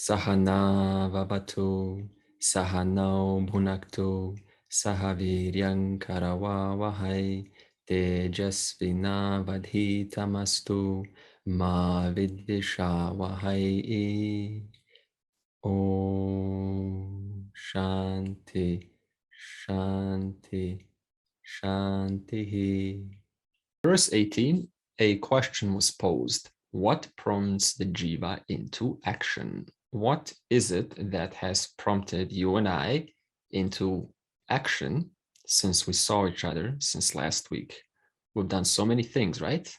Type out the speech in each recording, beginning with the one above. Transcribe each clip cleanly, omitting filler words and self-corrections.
Sahana vavatu, sahano bhunaktu, sahaviryang karavavahai, tejasvina vadhitamastu, ma vidvishavahai. Om Shanti, Shanti, Shanti. Verse 18, a question was posed. What prompts the jiva into action? What is it that has prompted you and I into action since we saw each other since last week? We've done so many things, right?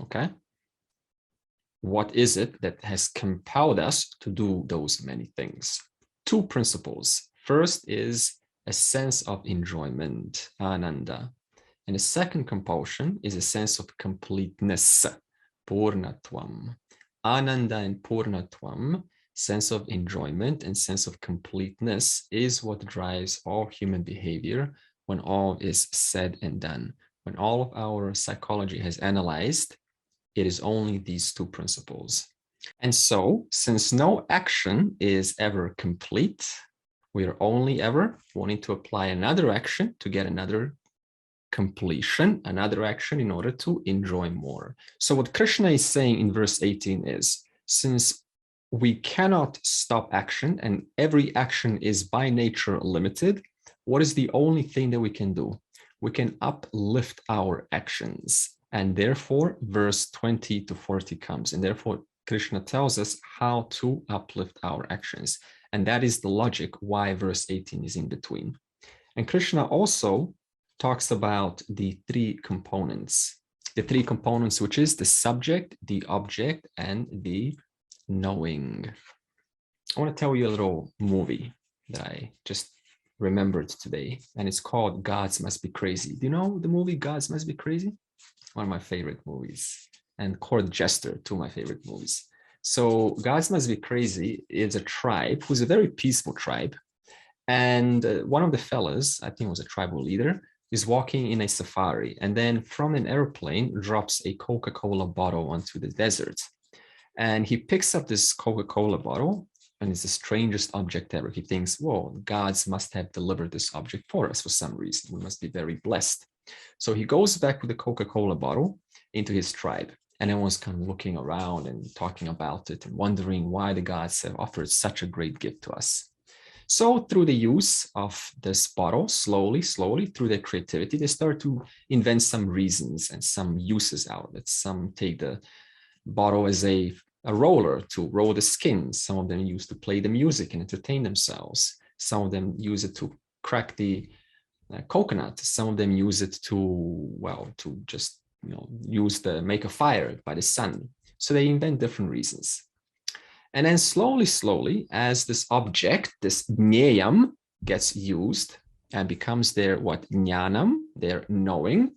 Okay. What is it that has compelled us to do those many things? Two principles. First is a sense of enjoyment, ananda. And the second compulsion is a sense of completeness, purnatvam. Ananda and purnatvam, sense of enjoyment and sense of completeness, is what drives all human behavior when all is said and done. When all of our psychology has analyzed, it is only these two principles. And so, since no action is ever complete, we are only ever wanting to apply another action to get another completion, another action in order to enjoy more. So what Krishna is saying in verse 18 is, since we cannot stop action and every action is by nature limited, what is the only thing that we can do? We can uplift our actions. And therefore, verse 20 to 40 comes. And therefore, Krishna tells us how to uplift our actions. And that is the logic why verse 18 is in between. And Krishna also talks about the three components, which is the subject, the object, and the knowing. I want to tell you a little movie that I just remembered today, and it's called Gods Must Be Crazy. Do you know the movie Gods Must Be Crazy? One of my favorite movies, and Court Jester, two of my favorite movies. So Gods Must Be Crazy is a tribe who's a very peaceful tribe. And one of the fellas, I think it was a tribal leader, is walking in a safari, and then from an airplane drops a Coca-Cola bottle onto the desert. And he picks up this Coca-Cola bottle, and it's the strangest object ever. He thinks, whoa, the gods must have delivered this object for us for some reason. We must be very blessed. So he goes back with the Coca-Cola bottle into his tribe. And everyone's kind of looking around and talking about it and wondering why the gods have offered such a great gift to us. So through the use of this bottle, slowly, through their creativity, they start to invent some reasons and some uses out of it. Some take the bottle as a roller to roll the skin. Some of them use to play the music and entertain themselves. Some of them use it to crack the coconut. Some of them use it to just make a fire by the sun. So they invent different reasons. And then slowly, as this object, this jnayam, gets used and becomes their jnanam, their knowing,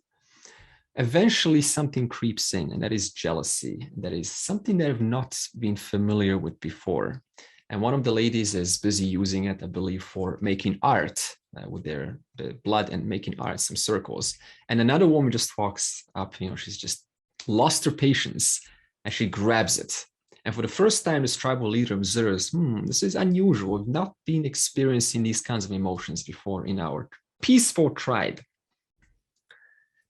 eventually something creeps in, and that is jealousy. That is something that I've not been familiar with before. And one of the ladies is busy using it, I believe, for making art with the blood and making art, some circles. And another woman just walks up, she's just lost her patience, and she grabs it. And for the first time, this tribal leader observes, this is unusual. We've not been experiencing these kinds of emotions before in our peaceful tribe.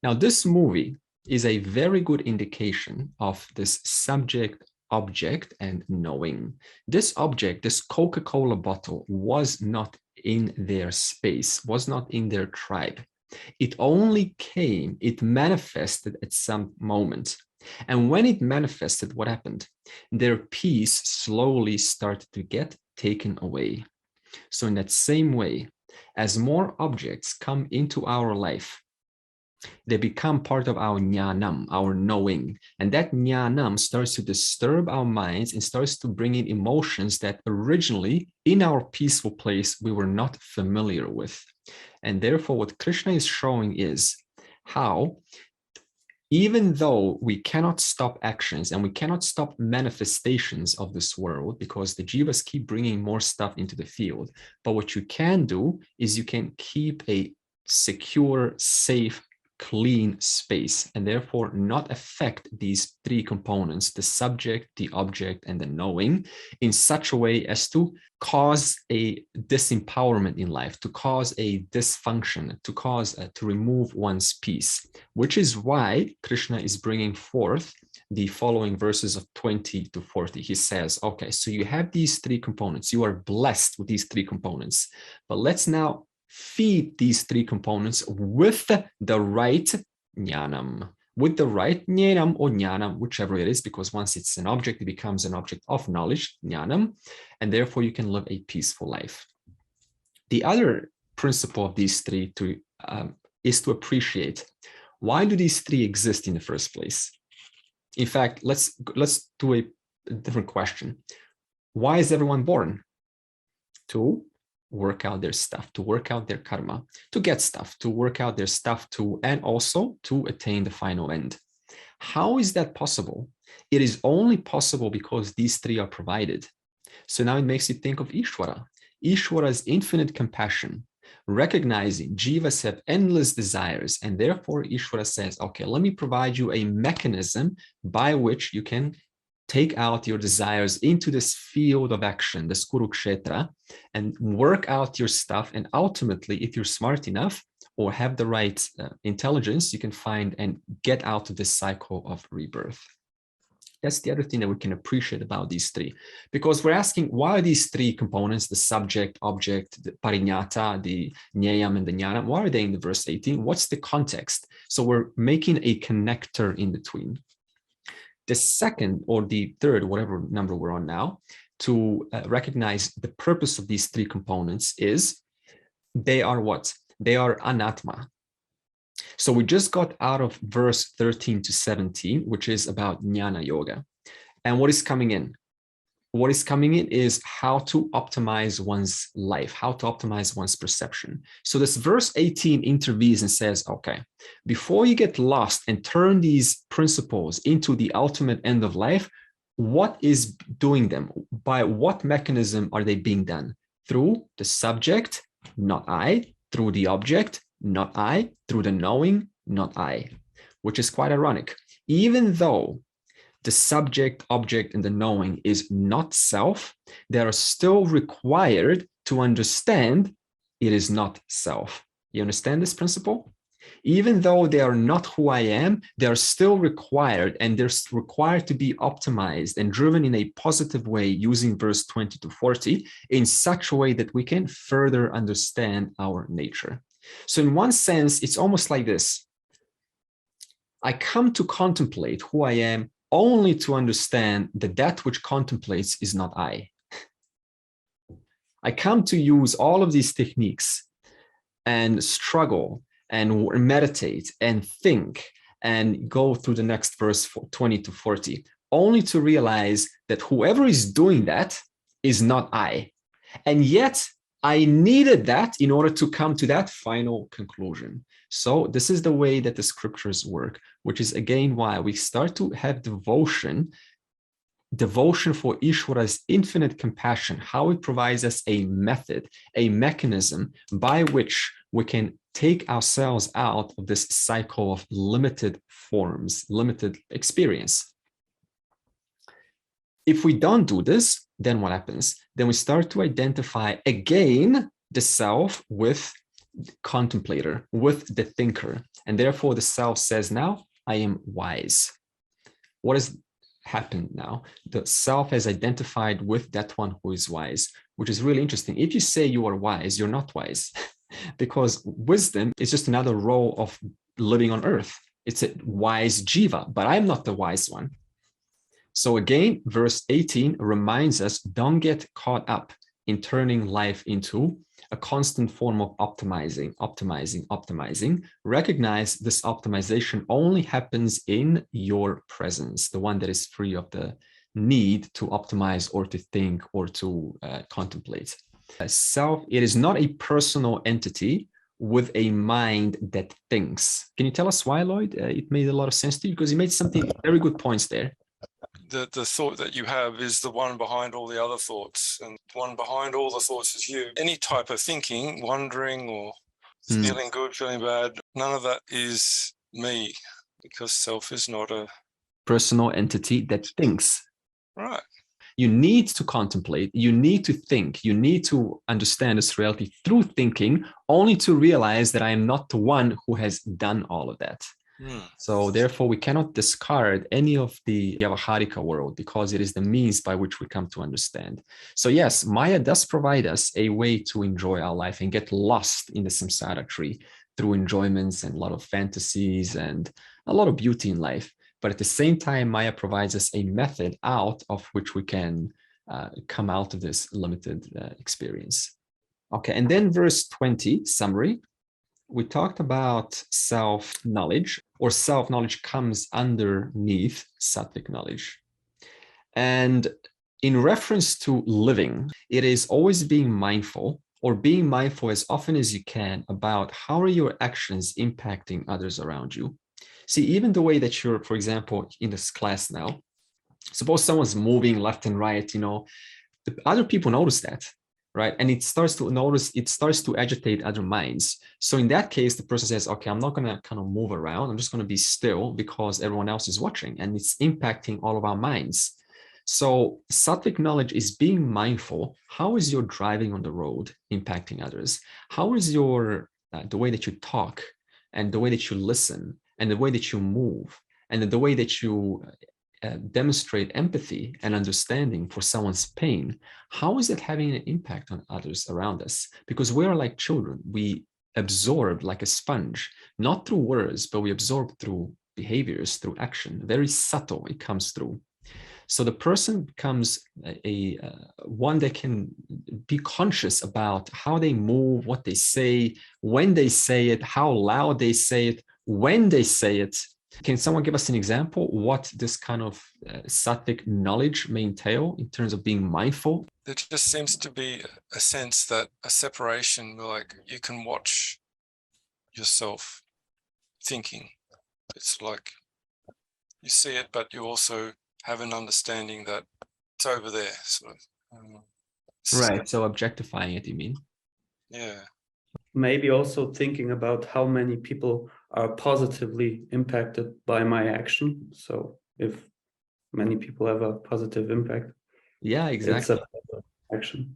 Now, this movie is a very good indication of this subject, object, and knowing. This object, this Coca-Cola bottle, was not in their space, was not in their tribe. It only came, it manifested at some moment. And when it manifested, what happened? Their peace slowly started to get taken away. So in that same way, as more objects come into our life, they become part of our jnanam, our knowing. And that jnanam starts to disturb our minds and starts to bring in emotions that originally, in our peaceful place, we were not familiar with. And therefore, what Krishna is showing is how, even though we cannot stop actions and we cannot stop manifestations of this world because the jivas keep bringing more stuff into the field, but what you can do is you can keep a secure, safe clean space, and therefore not affect these three components, the subject, the object, and the knowing, in such a way as to cause a disempowerment in life, to cause a dysfunction, to cause to remove one's peace, which is why Krishna is bringing forth the following verses of 20 to 40. He says, okay, so you have these three components. You are blessed with these three components, but let's now feed these three components with the right jnanam, with the right jnanam or jnanam, whichever it is, because once it's an object, it becomes an object of knowledge, jnanam, and therefore you can live a peaceful life. The other principle of these three is to appreciate, why do these three exist in the first place? In fact, let's do a different question. Why is everyone born? To work out their stuff, to work out their karma, to get stuff, to work out their stuff, and also to attain the final end. How is that possible? It is only possible because these three are provided. So now it makes you think of Ishvara. Ishvara's infinite compassion, recognizing jivas have endless desires, and therefore Ishvara says, okay, let me provide you a mechanism by which you can take out your desires into this field of action, this Kurukshetra, and work out your stuff. And ultimately, if you're smart enough or have the right intelligence, you can find and get out of this cycle of rebirth. That's the other thing that we can appreciate about these three, because we're asking, why are these three components, the subject, object, the parinyata, the jnayam, and the jnana, why are they in the verse 18? What's the context? So we're making a connector in between. The second or the third, whatever number we're on now, to recognize the purpose of these three components is they are what? They are anatma. So we just got out of verse 13 to 17, which is about jnana-yoga. And what is coming in? What is coming in is how to optimize one's life, how to optimize one's perception. So this verse 18 intervenes and says, okay, before you get lost and turn these principles into the ultimate end of life, what is doing them? By what mechanism are they being done? Through the subject, not I, through the object, not I, through the knowing, not I, which is quite ironic. Even though the subject, object, and the knowing is not self, they are still required to understand it is not self. You understand this principle? Even though they are not who I am, they are still required, and they're required to be optimized and driven in a positive way using verse 20 to 40 in such a way that we can further understand our nature. So in one sense, it's almost like this. I come to contemplate who I am only to understand that that which contemplates is not I. I come to use all of these techniques and struggle and meditate and think and go through the next verse 20 to 40, only to realize that whoever is doing that is not I. And yet I needed that in order to come to that final conclusion. So this is the way that the scriptures work, which is again why we start to have devotion for Ishvara's infinite compassion, how it provides us a method, a mechanism by which we can take ourselves out of this cycle of limited forms, limited experience. If we don't do this, then what happens? Then we start to identify again the self with the contemplator, with the thinker. And therefore the self says, now I am wise. What has happened now? The self has identified with that one who is wise, which is really interesting. If you say you are wise, you're not wise because wisdom is just another role of living on earth. It's a wise jiva, but I'm not the wise one. So again, verse 18 reminds us, don't get caught up in turning life into a constant form of optimizing. Recognize this optimization only happens in your presence, the one that is free of the need to optimize or to think or to contemplate. Self, it is not a personal entity with a mind that thinks. Can you tell us why, Lloyd? It made a lot of sense to you because you made something very good points there. The thought that you have is the one behind all the other thoughts, and the one behind all the thoughts is you. Any type of thinking, wondering or feeling good, feeling bad, none of that is me, because self is not a personal entity that thinks. right. You need to contemplate, you need to think, you need to understand this reality through thinking, only to realize that I am not the one who has done all of that. So therefore, we cannot discard any of the Vyavaharika world, because it is the means by which we come to understand. So yes, Maya does provide us a way to enjoy our life and get lost in the samsara tree through enjoyments and a lot of fantasies and a lot of beauty in life. But at the same time, Maya provides us a method out of which we can come out of this limited experience. Okay, and then verse 20, summary. We talked about self-knowledge, or self-knowledge comes underneath sattvic knowledge. And in reference to living, it is always being mindful, or being mindful as often as you can about how are your actions impacting others around you. See, even the way that you're, for example, in this class now, suppose someone's moving left and right, the other people notice that, right? And it starts to agitate other minds. So in that case, the person says, okay, I'm not going to kind of move around. I'm just going to be still because everyone else is watching, and it's impacting all of our minds. So sattvic knowledge is being mindful. How is your driving on the road impacting others? How is your the way that you talk, and the way that you listen, and the way that you move, and the way that you demonstrate empathy and understanding for someone's pain? How is it having an impact on others around us? Because we are like children. We absorb like a sponge, not through words, but we absorb through behaviors, through action. Very subtle, it comes through. So the person becomes one that can be conscious about how they move, what they say, when they say it, how loud they say it, when they say it. Can someone give us an example what this kind of sattvic knowledge may entail in terms of being mindful? There just seems to be a sense that a separation, like you can watch yourself thinking. It's like you see it, but you also have an understanding that it's over there, sort of. Right. So objectifying it, you mean? Yeah. Maybe also thinking about how many people are positively impacted by my action. So if many people have a positive impact, yeah, exactly, it's a action.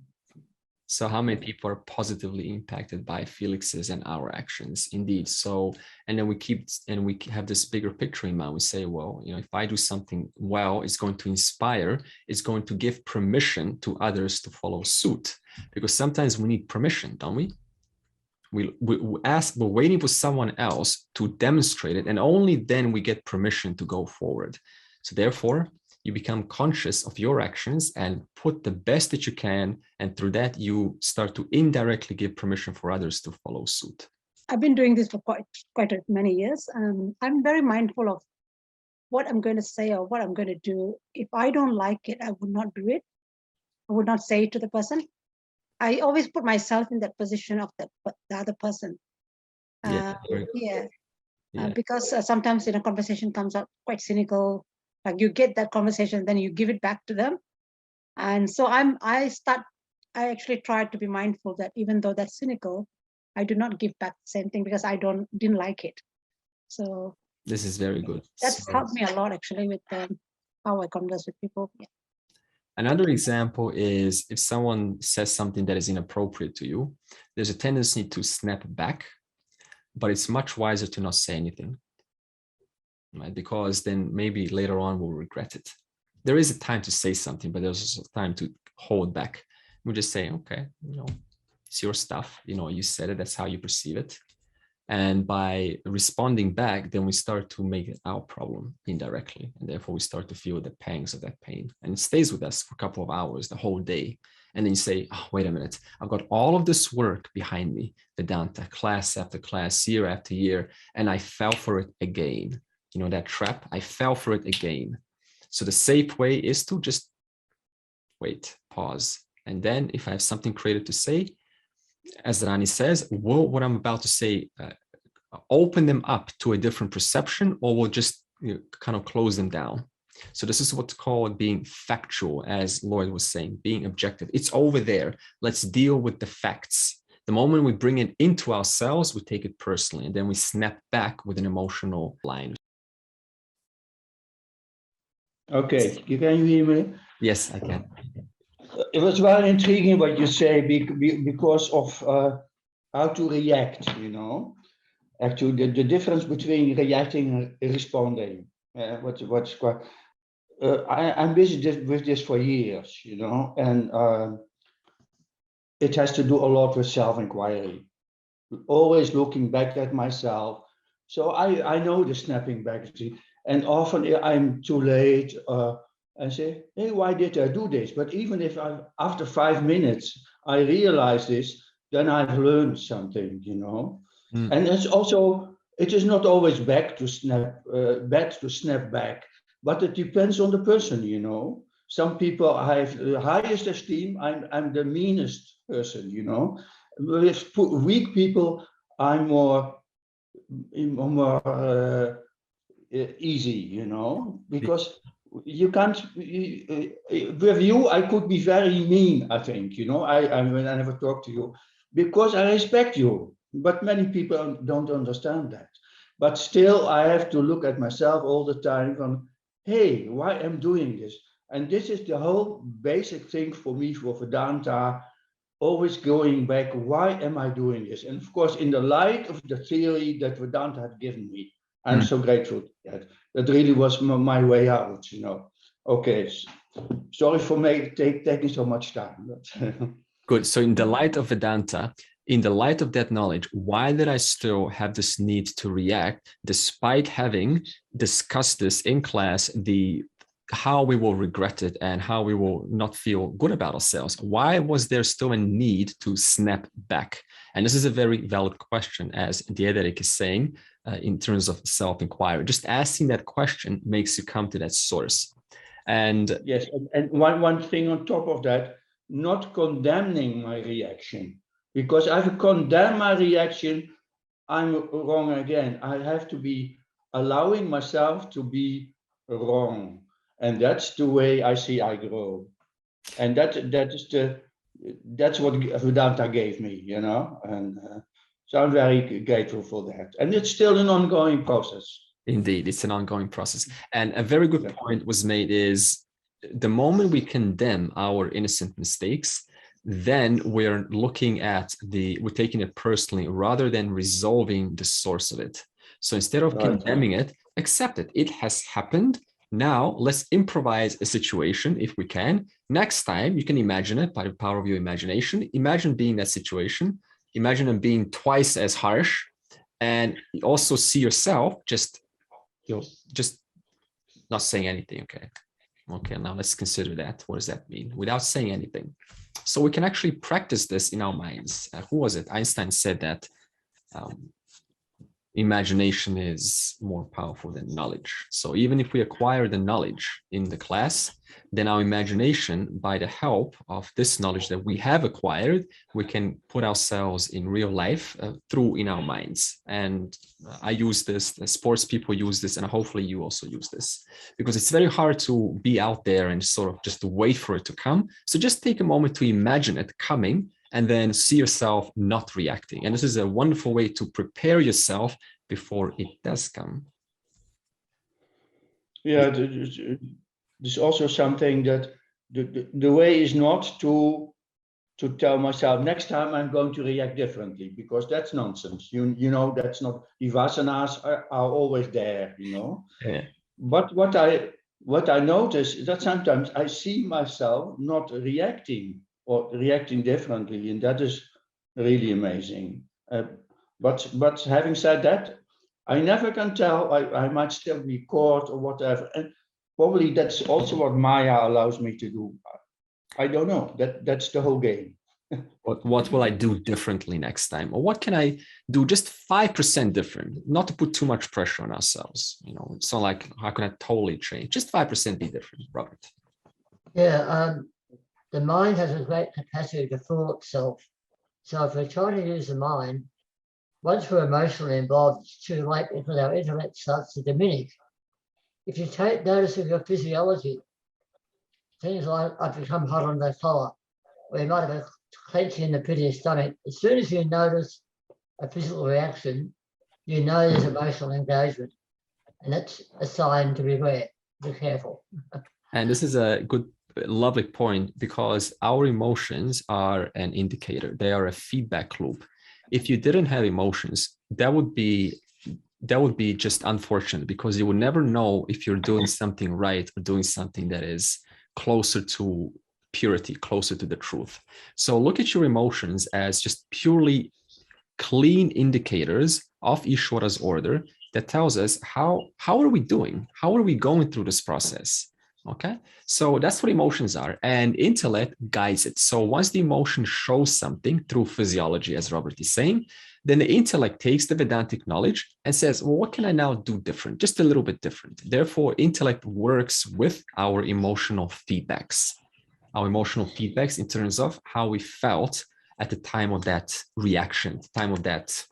So how many people are positively impacted by Felix's and our actions? Indeed. So, and then we have this bigger picture in mind. We say, well, if I do something well, it's going to inspire, it's going to give permission to others to follow suit. Because sometimes we need permission, don't we? We ask, we're waiting for someone else to demonstrate it, and only then we get permission to go forward. So therefore, you become conscious of your actions and put the best that you can. And through that, you start to indirectly give permission for others to follow suit. I've been doing this for quite many years. I'm very mindful of what I'm going to say or what I'm going to do. If I don't like it, I would not do it. I would not say it to the person. I always put myself in that position of the other person. Because sometimes a conversation comes out quite cynical. Like you get that conversation, then you give it back to them. And so I actually try to be mindful that even though that's cynical, I do not give back the same thing because I didn't like it. So this is very good. That's helped me a lot actually with how I converse with people. Yeah. Another example is if someone says something that is inappropriate to you, there's a tendency to snap back, but it's much wiser to not say anything. Right? Because then maybe later on we'll regret it. There is a time to say something, but there's also time to hold back. We just say, okay, it's your stuff. You said it, that's how you perceive it. And by responding back, then we start to make it our problem indirectly. And therefore we start to feel the pangs of that pain. And it stays with us for a couple of hours, the whole day. And then you say, oh, wait a minute, I've got all of this work behind me, Vedanta, class after class, year after year, and I fell for it again. That trap, I fell for it again. So the safe way is to just wait, pause. And then if I have something creative to say, as Rani says, will what I'm about to say open them up to a different perception, or will just kind of close them down? So this is what's called being factual, as Lloyd was saying, being objective. It's over there. Let's deal with the facts. The moment we bring it into ourselves, we take it personally, and then we snap back with an emotional line. Okay, can you hear me? Yes, I can. It was very intriguing what you say because of how to react, Actually, the difference between reacting and responding. What's quite. I'm busy with this for years, and it has to do a lot with self-inquiry. Always looking back at myself. So I know the snapping back, and often I'm too late and say, hey, why did I do this? But even if after 5 minutes I realize this, then I've learned something, And it's also, it is not always bad to snap back, but it depends on the person, Some people have the highest esteem. I'm the meanest person, With weak people, I'm more easy, because you can't. With you, I could be very mean. I think, when I never talk to you, because I respect you. But many people don't understand that. But still, I have to look at myself all the time. From, hey, why am I doing this? And this is the whole basic thing for me for Vedanta. Always going back, why am I doing this? And of course, in the light of the theory that Vedanta had given me, I'm so grateful to that. That really was my way out, Okay, sorry for taking so much time. Good. So in the light of Vedanta, in the light of that knowledge, why did I still have this need to react despite having discussed this in class, how we will regret it and how we will not feel good about ourselves? Why was there still a need to snap back? And this is a very valid question, as Diederik is saying, in terms of self-inquiry. Just asking that question makes you come to that source. And yes, and one thing on top of that, not condemning my reaction. Because if I condemn my reaction, I'm wrong again. I have to be allowing myself to be wrong. And that's the way I see I grow. And that's what Vedanta gave me, And so I'm very grateful for that. And it's still an ongoing process. Indeed, it's an ongoing process. And a very good point was made is the moment we condemn our innocent mistakes, then we're looking at we're taking it personally rather than resolving the source of it. So instead of condemning it, accept it. It has happened. Now let's improvise a situation if we can. Next time you can imagine it by the power of your imagination. Imagine being that situation. Imagine them being twice as harsh, and also see yourself just not saying anything. Okay, now let's consider that. What does that mean? Without saying anything. So we can actually practice this in our minds. Who was it? Einstein said that imagination is more powerful than knowledge. So even if we acquire the knowledge in the class, then our imagination, by the help of this knowledge that we have acquired, we can put ourselves in real life through in our minds. And I use this, the sports people use this, and hopefully you also use this, because it's very hard to be out there and sort of just wait for it to come. So just take a moment to imagine it coming, and then see yourself not reacting. And this is a wonderful way to prepare yourself before it does come. Yeah, there's also something that the way is not to tell myself next time I'm going to react differently, because that's nonsense. That's not, the vasanas are always there, Yeah. But what I notice is that sometimes I see myself not reacting or reacting differently, and that is really amazing. But having said that, I never can tell. I might still be caught or whatever, and probably that's also what Maya allows me to do. I don't know. That's the whole game. What will I do differently next time, or what can I do just 5% different? Not to put too much pressure on ourselves. It's not like how can I totally change? Just 5% be different, Robert. Yeah. The mind has a great capacity to fool itself. So if we're trying to use the mind, once we're emotionally involved, it's too late because our intellect starts to diminish. If you take notice of your physiology, things like I've become hot on the collar, or you might have a clenching in the pit of your stomach. As soon as you notice a physical reaction, you know there's emotional engagement. And that's a sign to beware. Be careful. And this is a good, lovely point, because our emotions are an indicator. They are a feedback loop. If you didn't have emotions, that would be just unfortunate, because you would never know if you're doing something right or doing something that is closer to purity, closer to the truth. So look at your emotions as just purely clean indicators of Ishvara's order that tells us how are we doing? How are we going through this process? Okay, so that's what emotions are, and intellect guides it. So once the emotion shows something through physiology, as Robert is saying, then the intellect takes the Vedantic knowledge and says, well, what can I now do different? Just a little bit different. Therefore, intellect works with our emotional feedbacks. Our emotional feedbacks in terms of how we felt at the time of that reaction, the time of that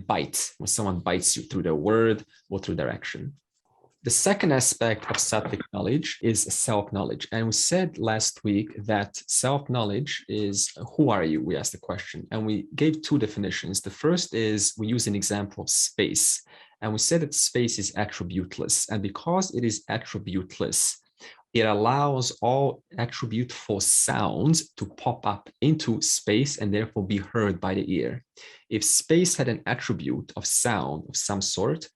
bite, when someone bites you through their word or through their action. The second aspect of sattvic knowledge is self-knowledge. And we said last week that self-knowledge is, who are you? We asked the question, and we gave two definitions. The first is, we use an example of space, and we said that space is attributeless. And because it is attributeless, it allows all attributeful sounds to pop up into space and therefore be heard by the ear. If space had an attribute of sound of some sort,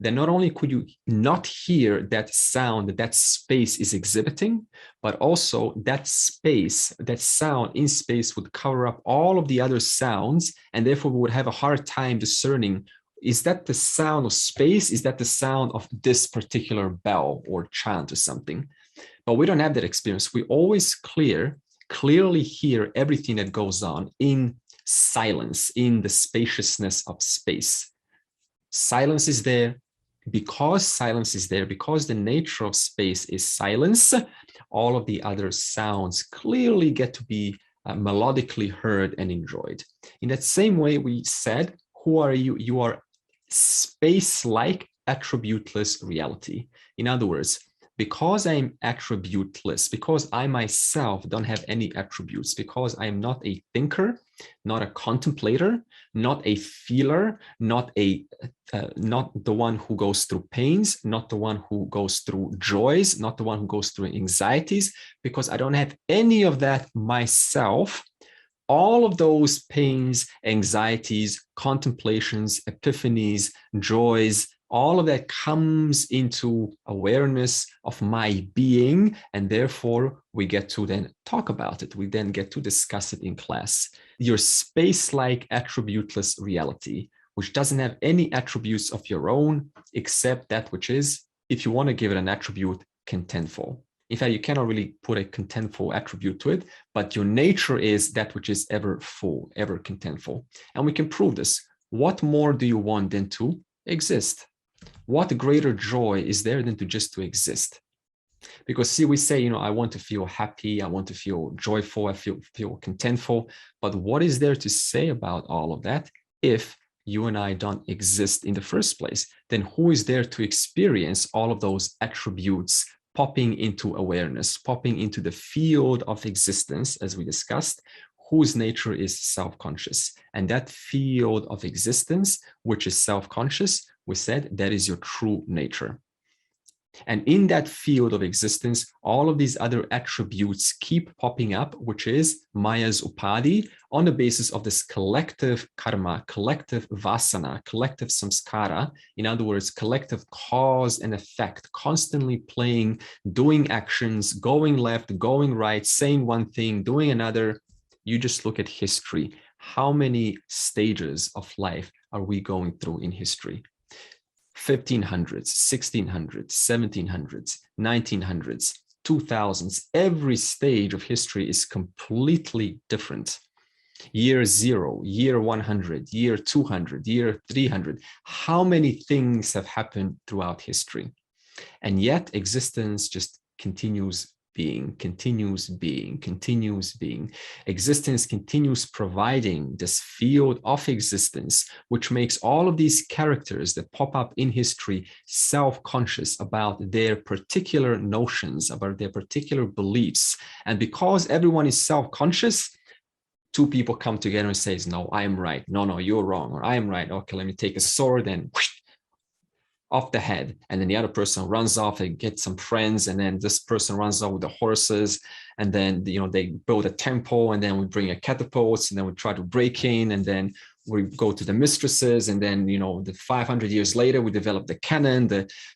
then not only could you not hear that sound that space is exhibiting, but also that space, that sound in space would cover up all of the other sounds, and therefore we would have a hard time discerning, is that the sound of space? Is that the sound of this particular bell or chant or something? But we don't have that experience. We always clearly hear everything that goes on in silence, in the spaciousness of space. Silence is there. Because silence is there, because the nature of space is silence, all of the other sounds clearly get to be melodically heard and enjoyed. In that same way, we said, who are you? You are space-like attributeless reality. In other words, because I'm attributeless, because I myself don't have any attributes, because I am not a thinker, not a contemplator, not a feeler, not the one who goes through pains, not the one who goes through joys, not the one who goes through anxieties, because I don't have any of that myself. All of those pains, anxieties, contemplations, epiphanies, joys, all of that comes into awareness of my being, and therefore we get to then talk about it. We then get to discuss it in class. Your space-like attributeless reality, which doesn't have any attributes of your own, except that which is, if you want to give it an attribute, contentful. In fact, you cannot really put a contentful attribute to it, but your nature is that which is ever full, ever contentful. And we can prove this. What more do you want than to exist? What greater joy is there than to exist? Because see, we say, I want to feel happy, I want to feel joyful, I feel contentful. But what is there to say about all of that if you and I don't exist in the first place? Then who is there to experience all of those attributes popping into awareness, popping into the field of existence, as we discussed, whose nature is self-conscious? And that field of existence, which is self-conscious, we said that is your true nature. And in that field of existence, all of these other attributes keep popping up, which is Maya's upadhi, on the basis of this collective karma, collective vasana, collective samskara. In other words, collective cause and effect, constantly playing, doing actions, going left, going right, saying one thing, doing another. You just look at history. How many stages of life are we going through in history? 1500s, 1600s, 1700s, 1900s, 2000s. Every stage of history is completely different. Year 0, year 100, year 200, year 300. How many things have happened throughout history? And yet existence just continues being, continues being, continues being. Existence continues providing this field of existence, which makes all of these characters that pop up in history self-conscious about their particular notions, about their particular beliefs. And because everyone is self-conscious, two people come together and says, no, I'm right. No, no, you're wrong. Or I'm right. Okay, let me take a sword and whoosh, off the head. And then the other person runs off and gets some friends. And then this person runs off with the horses. And then, they build a temple, and then we bring a catapult, and then we try to break in, and then we go to the mistresses. And then, the 500 years later, we develop the cannon.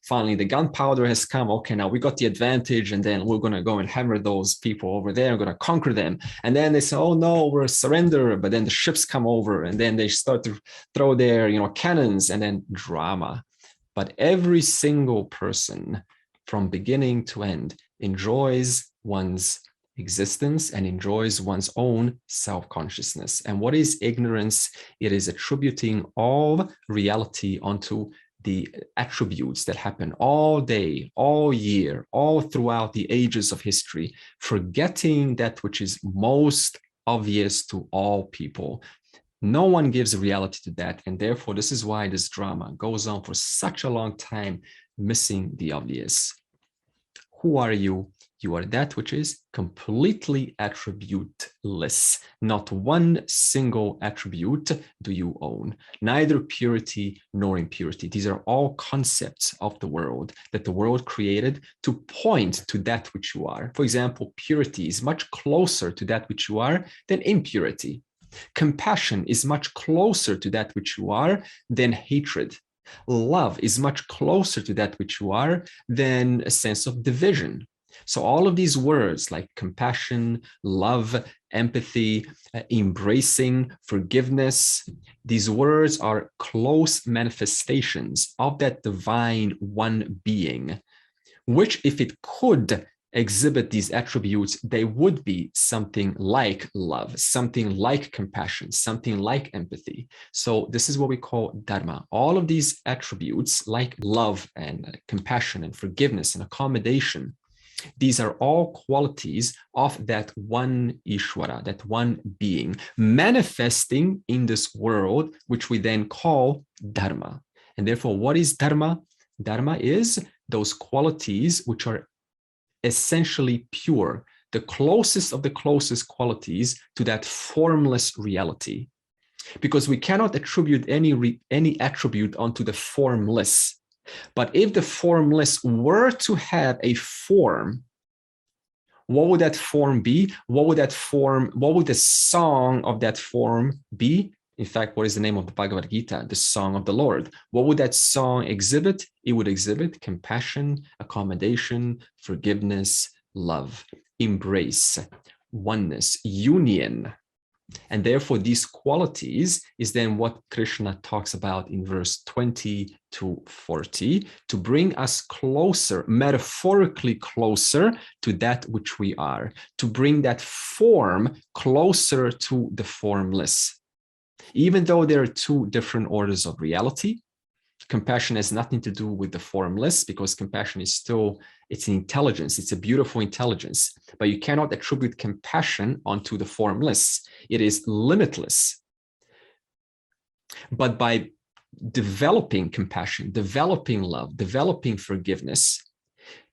Finally, the gunpowder has come. Okay, now we got the advantage. And then we're going to go and hammer those people over there. We're going to conquer them. And then they say, oh no, we're surrender. But then the ships come over, and then they start to throw their, cannons, and then drama. But every single person from beginning to end enjoys one's existence and enjoys one's own self-consciousness. And what is ignorance? It is attributing all reality onto the attributes that happen all day, all year, all throughout the ages of history, forgetting that which is most obvious to all people. No one gives reality to that. And therefore, this is why this drama goes on for such a long time, missing the obvious. Who are you? You are that which is completely attributeless. Not one single attribute do you own, neither purity nor impurity. These are all concepts of the world that the world created to point to that which you are. For example, purity is much closer to that which you are than impurity. Compassion is much closer to that which you are than hatred. Love is much closer to that which you are than a sense of division. So all of these words like compassion, love, empathy, embracing, forgiveness, these words are close manifestations of that divine one being, which if it could exhibit these attributes, they would be something like love, something like compassion, something like empathy. So this is what we call dharma. All of these attributes like love and compassion and forgiveness and accommodation, these are all qualities of that one Ishvara, that one being, manifesting in this world, which we then call dharma. And therefore, what is dharma? Dharma is those qualities which are essentially pure, the closest of the closest qualities to that formless reality. Because we cannot attribute any attribute onto the formless. But if the formless were to have a form, what would that form be? What would the song of that form be? In fact, what is the name of the Bhagavad Gita? The song of the Lord. What would that song exhibit? It would exhibit compassion, accommodation, forgiveness, love, embrace, oneness, union. And therefore, these qualities is then what Krishna talks about in verse 20 to 40, to bring us closer, metaphorically closer to that which we are, to bring that form closer to the formless. Even though there are two different orders of reality, compassion has nothing to do with the formless, because compassion is still, it's an intelligence, it's a beautiful intelligence, but you cannot attribute compassion onto the formless. It is limitless. But by developing compassion, developing love, developing forgiveness,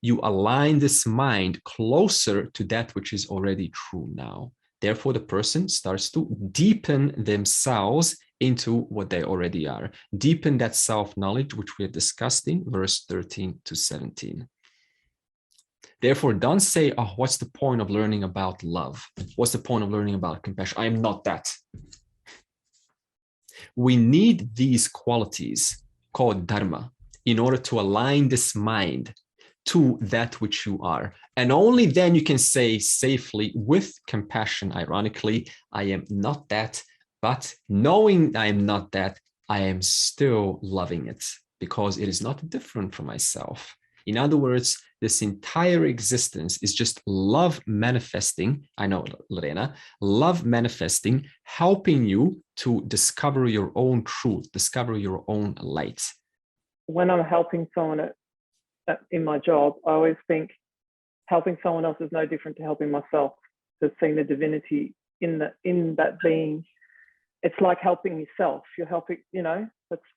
you align this mind closer to that which is already true now. Therefore, the person starts to deepen themselves into what they already are. Deepen that self-knowledge, which we have discussed in verse 13 to 17. Therefore, don't say, oh, what's the point of learning about love? What's the point of learning about compassion? I am not that. We need these qualities called dharma in order to align this mind to that which you are. And only then you can say safely with compassion, ironically, I am not that, but knowing I am not that, I am still loving it because it is not different from myself. In other words, this entire existence is just love manifesting. I know, Lorena, love manifesting, helping you to discover your own truth, discover your own light. When I'm helping someone in my job, I always think helping someone else is no different to helping myself, to seeing the divinity in that being. It's like helping yourself. You're helping, I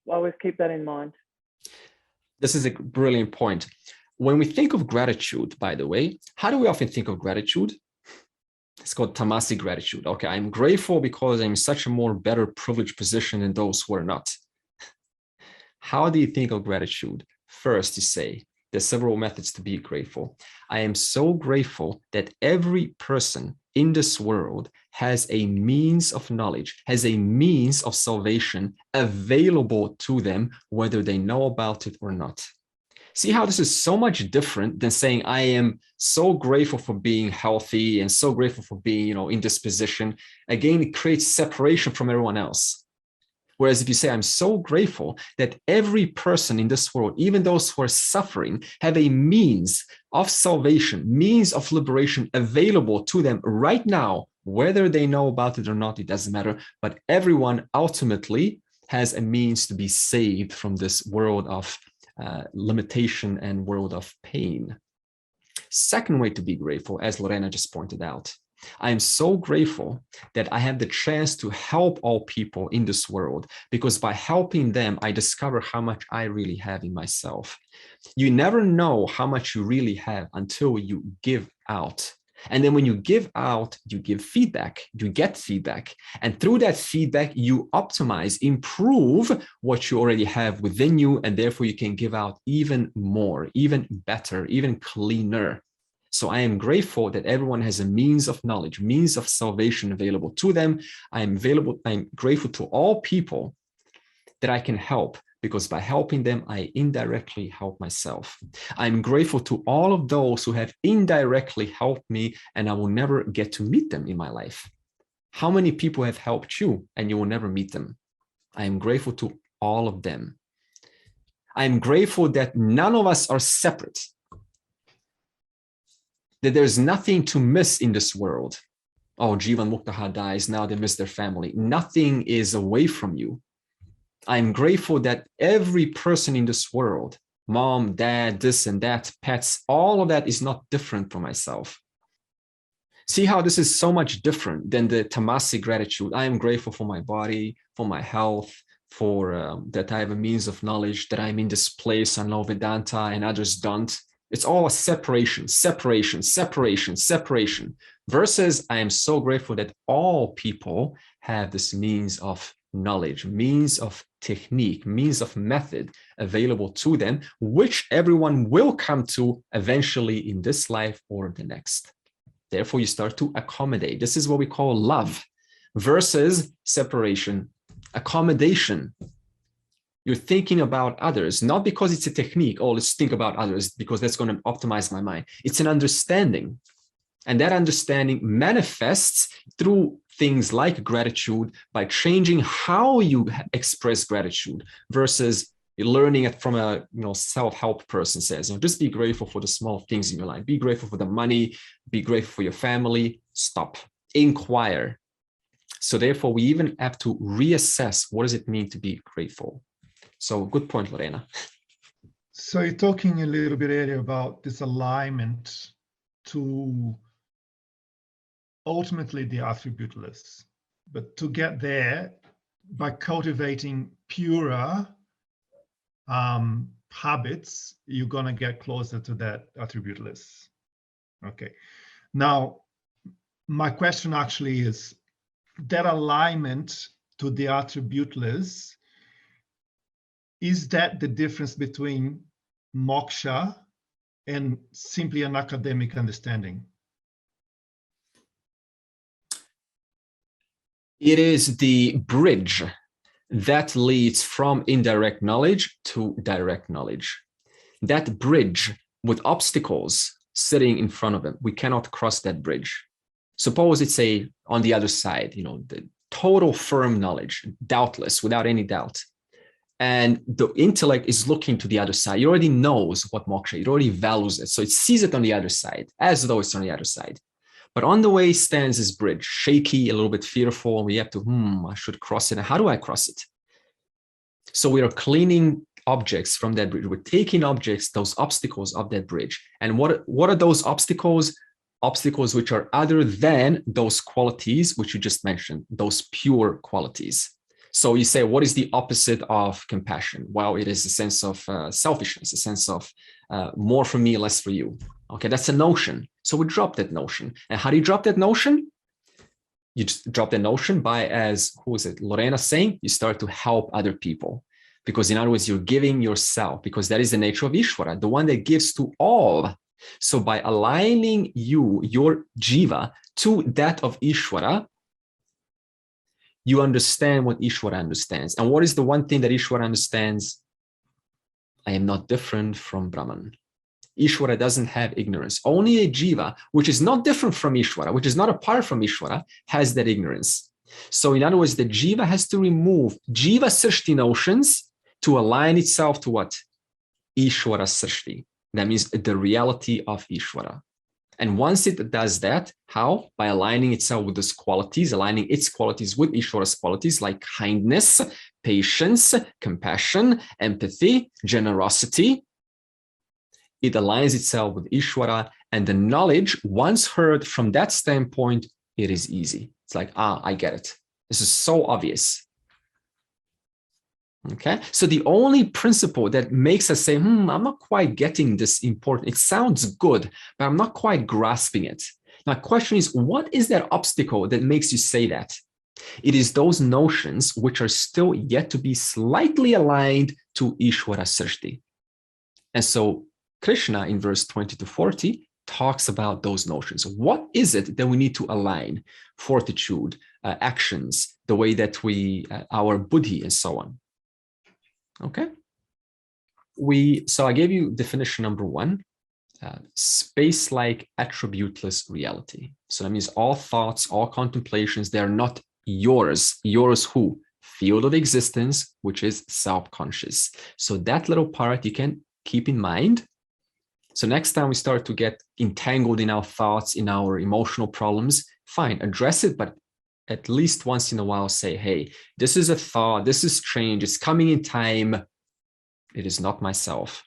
always keep that in mind. This is a brilliant point. When we think of gratitude, by the way, how do we often think of gratitude? It's called tamasic gratitude. Okay, I'm grateful because I'm in such a more better privileged position than those who are not. How do you think of gratitude? First, you say, there's several methods to be grateful. I am so grateful that every person in this world has a means of knowledge, has a means of salvation available to them, whether they know about it or not. See how this is so much different than saying, I am so grateful for being healthy and so grateful for being, in this position. Again, it creates separation from everyone else. Whereas if you say, I'm so grateful that every person in this world, even those who are suffering, have a means of salvation, means of liberation available to them right now, whether they know about it or not, it doesn't matter. But everyone ultimately has a means to be saved from this world of limitation and world of pain. Second way to be grateful, as Lorena just pointed out, I am so grateful that I have the chance to help all people in this world, because by helping them, I discover how much I really have in myself. You never know how much you really have until you give out. And then when you give out, you give feedback, you get feedback. And through that feedback, you optimize, improve what you already have within you. And therefore you can give out even more, even better, even cleaner. So I am grateful that everyone has a means of knowledge, means of salvation available to them. I'm grateful to all people that I can help, because by helping them, I indirectly help myself. I'm grateful to all of those who have indirectly helped me, and I will never get to meet them in my life. How many people have helped you and you will never meet them? I am grateful to all of them. I'm grateful that none of us are separate, that there's nothing to miss in this world. Oh, Jivan Muktaha dies, now they miss their family. Nothing is away from you. I'm grateful that every person in this world, mom, dad, this and that, pets, all of that is not different from myself. See how this is so much different than the tamasic gratitude. I am grateful for my body, for my health, for that I have a means of knowledge, that I'm in this place, I know Vedanta and others don't. It's all a separation, separation, separation, separation, versus I am so grateful that all people have this means of knowledge, means of technique, means of method available to them, which everyone will come to eventually in this life or the next. Therefore, you start to accommodate. This is what we call love versus separation, accommodation. You're thinking about others, not because it's a technique, oh, let's think about others because that's going to optimize my mind. It's an understanding. And that understanding manifests through things like gratitude by changing how you express gratitude versus learning it from a self-help person says, just be grateful for the small things in your life. Be grateful for the money, be grateful for your family. Stop. Inquire. So therefore, we even have to reassess what does it mean to be grateful. So good point, Lorena. So you're talking a little bit earlier about this alignment to ultimately the attributeless, but to get there by cultivating purer habits, you're going to get closer to that attributeless. Okay. Now, my question actually is that alignment to the attributeless, is that the difference between moksha and simply an academic understanding? It is the bridge that leads from indirect knowledge to direct knowledge. That bridge with obstacles sitting in front of it, we cannot cross that bridge. Suppose it's on the other side, the total firm knowledge, doubtless, without any doubt. And the intellect is looking to the other side. It already knows what moksha, it already values it. So it sees it on the other side, as though it's on the other side. But on the way stands this bridge, shaky, a little bit fearful. We have to, I should cross it. And how do I cross it? So we are cleaning objects from that bridge. We're taking objects, those obstacles of that bridge. And what are those obstacles? Obstacles which are other than those qualities which you just mentioned, those pure qualities. So you say, what is the opposite of compassion? Well, it is a sense of selfishness, a sense of more for me, less for you. Okay, that's a notion. So we drop that notion. And how do you drop that notion? You just drop the notion by, as who is it, Lorena saying, you start to help other people. Because in other words, you're giving yourself, because that is the nature of Ishvara, the one that gives to all. So by aligning your jiva, to that of Ishvara, you understand what Ishvara understands. And what is the one thing that Ishvara understands? I am not different from Brahman. Ishvara doesn't have ignorance. Only a jiva, which is not different from Ishvara, which is not apart from Ishvara, has that ignorance. So in other words, the jiva has to remove jiva srishti notions to align itself to what? Ishvara srishti. That means the reality of Ishvara. And once it does that, how? By aligning itself with those qualities, aligning its qualities with Ishvara's qualities like kindness, patience, compassion, empathy, generosity. It aligns itself with Ishvara, and the knowledge, once heard from that standpoint, it is easy. It's like, I get it. This is so obvious. Okay, so the only principle that makes us say, I'm not quite getting this important. It sounds good, but I'm not quite grasping it. My question is, what is that obstacle that makes you say that? It is those notions which are still yet to be slightly aligned to Ishvara Srishti. And so Krishna in verse 20 to 40 talks about those notions. What is it that we need to align? Fortitude, actions, the way that we, our buddhi, and so on. Okay. So I gave you definition number one, space-like attributeless reality. So that means all thoughts, all contemplations, they're not yours. Yours who? Field of existence, which is self-conscious. So that little part you can keep in mind. So next time we start to get entangled in our thoughts, in our emotional problems, fine, address it, but at least once in a while say, hey, this is a thought, this is strange, it's coming in time, it is not myself.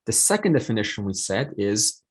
The second definition we said is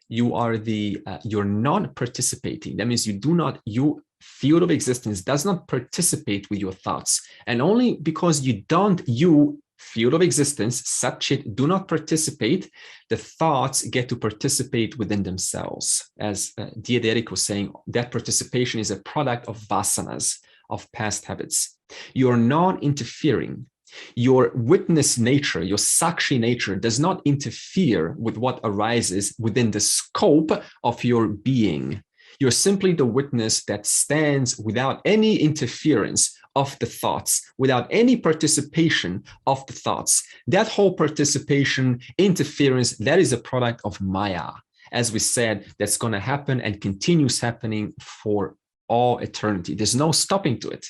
you are you're non-participating. That means your field of existence does not participate with your thoughts. And only because you field of existence, Satchit, do not participate, the thoughts get to participate within themselves. As Diederik was saying, that participation is a product of vasanas, of past habits. You're non-interfering. Your witness nature, your sakshi nature does not interfere with what arises within the scope of your being. You're simply the witness that stands without any interference of the thoughts, without any participation of the thoughts. That whole participation, interference, that is a product of Maya. As we said, that's going to happen and continues happening for all eternity. There's no stopping to it.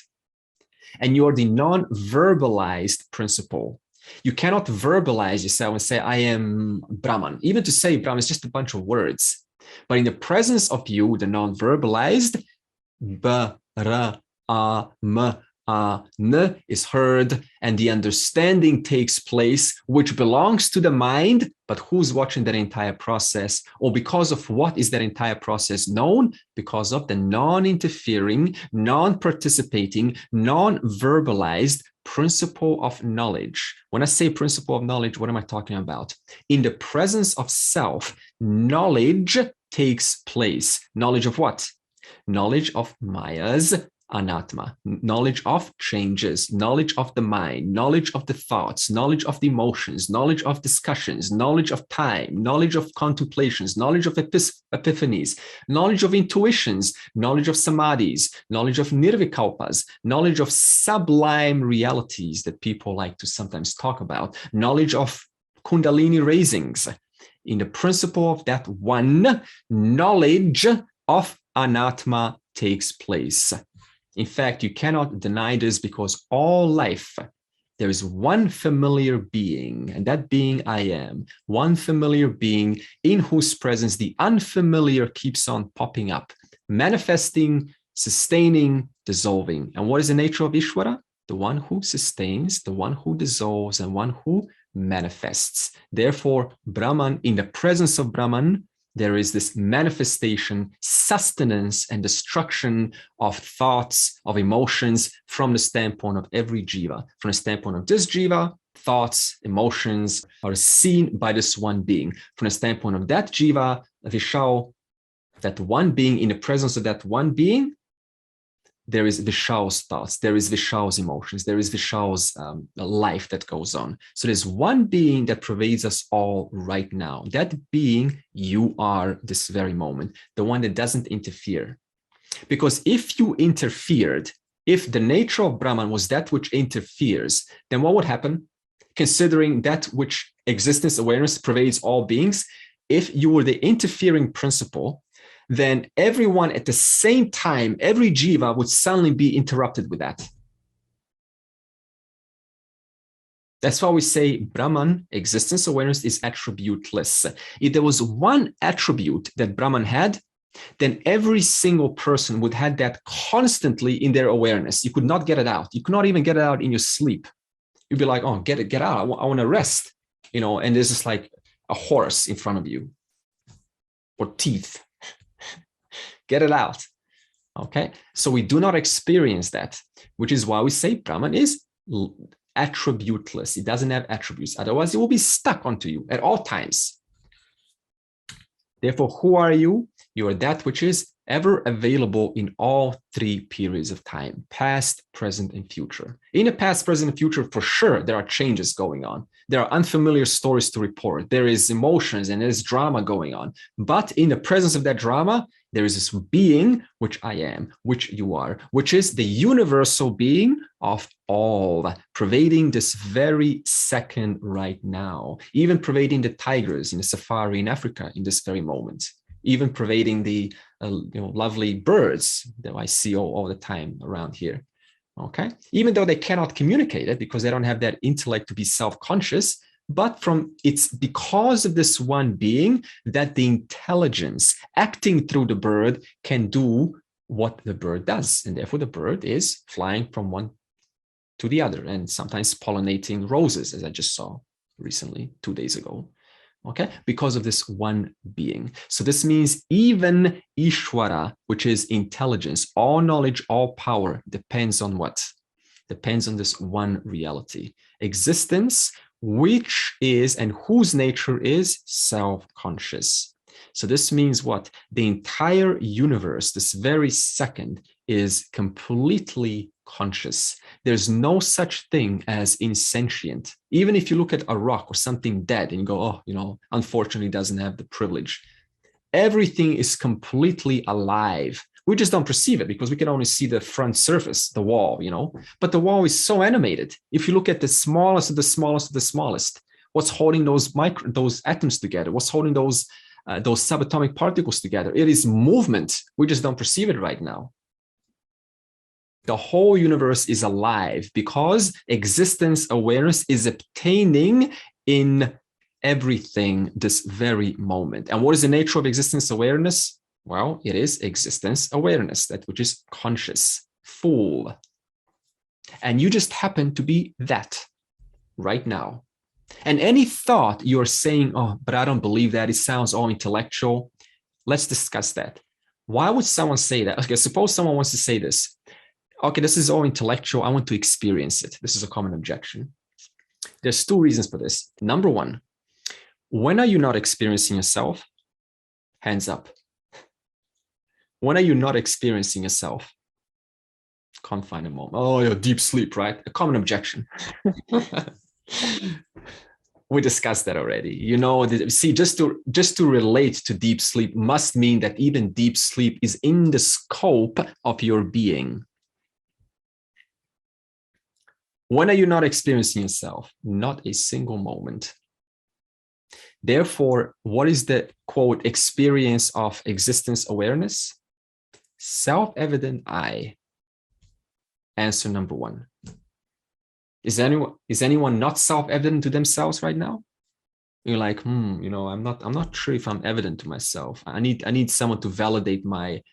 And you're the non-verbalized principle. You cannot verbalize yourself and say, I am Brahman. Even to say Brahman is just a bunch of words. But in the presence of you, the non-verbalized, N is heard, and the understanding takes place, which belongs to the mind, but who's watching that entire process? Or because of what is that entire process known? Because of the non-interfering, non-participating, non-verbalized principle of knowledge. When I say principle of knowledge, what am I talking about? In the presence of self, knowledge takes place. Knowledge of what? Knowledge of Maya's Anatma, knowledge of changes, knowledge of the mind, knowledge of the thoughts, knowledge of the emotions, knowledge of discussions, knowledge of time, knowledge of contemplations, knowledge of epiphanies, knowledge of intuitions, knowledge of samadhis, knowledge of nirvikalpas, knowledge of sublime realities that people like to sometimes talk about, knowledge of kundalini raisings. In the principle of that one, knowledge of Anatma takes place. In fact, you cannot deny this because all life, there is one familiar being, and that being I am, one familiar being in whose presence the unfamiliar keeps on popping up, manifesting, sustaining, dissolving. And what is the nature of Ishvara? The one who sustains, the one who dissolves, and one who manifests. Therefore, Brahman, in the presence of Brahman, there is this manifestation, sustenance, and destruction of thoughts, of emotions from the standpoint of every jiva. From the standpoint of this jiva, thoughts, emotions are seen by this one being. From the standpoint of that jiva, Vishal, that one being, in the presence of that one being, there is Vishal's thoughts, there is Vishal's emotions, there is Vishal's life that goes on. So there's one being that pervades us all right now. That being, you are this very moment, the one that doesn't interfere. Because if you interfered, if the nature of Brahman was that which interferes, then what would happen? Considering that which existence awareness pervades all beings, if you were the interfering principle, then everyone at the same time, every jiva would suddenly be interrupted with that. That's why we say Brahman, existence awareness, is attributeless. If there was one attribute that Brahman had, then every single person would have that constantly in their awareness. You could not get it out. You could not even get it out in your sleep. You'd be like, oh, get out. I want to rest, and there's just like a horse in front of you or teeth. Get it out. Okay. So we do not experience that, which is why we say Brahman is attributeless. It doesn't have attributes. Otherwise, it will be stuck onto you at all times. Therefore, who are you? You are that which is ever available in all three periods of time, past, present, and future. In the past, present, and future, for sure, there are changes going on. There are unfamiliar stories to report. There is emotions and there's drama going on. But in the presence of that drama, there is this being, which I am, which you are, which is the universal being of all, pervading this very second right now, even pervading the tigers in the safari in Africa in this very moment, even pervading the lovely birds that I see all the time around here. Okay, even though they cannot communicate it because they don't have that intellect to be self-conscious, but it's because of this one being that the intelligence acting through the bird can do what the bird does, and therefore the bird is flying from one to the other and sometimes pollinating roses, as I just saw recently 2 days ago. Okay, because of this one being. So this means even Ishvara, which is intelligence, all knowledge, all power, depends on what? Depends on this one reality. Existence, which is and whose nature is self-conscious. So this means what? The entire universe, this very second, is completely conscious. There's no such thing as insentient. Even if you look at a rock or something dead and you go, oh, unfortunately doesn't have the privilege. Everything is completely alive. We just don't perceive it because we can only see the front surface, the wall, but the wall is so animated. If you look at the smallest of the smallest of the smallest, what's holding those atoms together? What's holding those subatomic particles together? It is movement. We just don't perceive it right now. The whole universe is alive because existence awareness is obtaining in everything this very moment. And what is the nature of existence awareness? Well, it is existence awareness, that which is conscious, full. And you just happen to be that right now. And any thought you're saying, oh, but I don't believe that, it sounds all intellectual. Let's discuss that. Why would someone say that? Okay, suppose someone wants to say this. Okay, this is all intellectual. I want to experience it. This is a common objection. There's two reasons for this. Number one, when are you not experiencing yourself? Hands up. When are you not experiencing yourself? Can't find a moment. Oh, you're deep sleep, right? A common objection. We discussed that already. See, just to relate to deep sleep must mean that even deep sleep is in the scope of your being. When are you not experiencing yourself? Not a single moment. Therefore, what is the, quote, experience of existence awareness? Self-evident I. Answer number one. Is anyone not self-evident to themselves right now? You're like, I'm not sure if I'm evident to myself. I need someone to validate my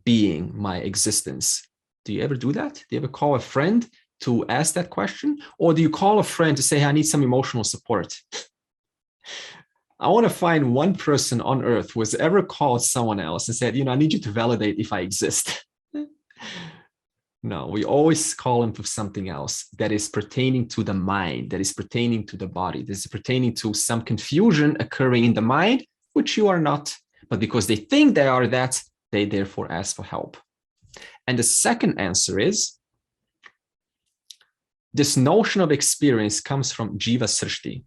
being, my existence. Do you ever do that? Do you ever call a friend to ask that question? Or do you call a friend to say, hey, I need some emotional support? I want to find one person on earth who has ever called someone else and said, I need you to validate if I exist. No, we always call him for something else that is pertaining to the mind, that is pertaining to the body, that is pertaining to some confusion occurring in the mind, which you are not, But because they think they are that, they therefore ask for help. And the second answer is, this notion of experience comes from jiva srishti.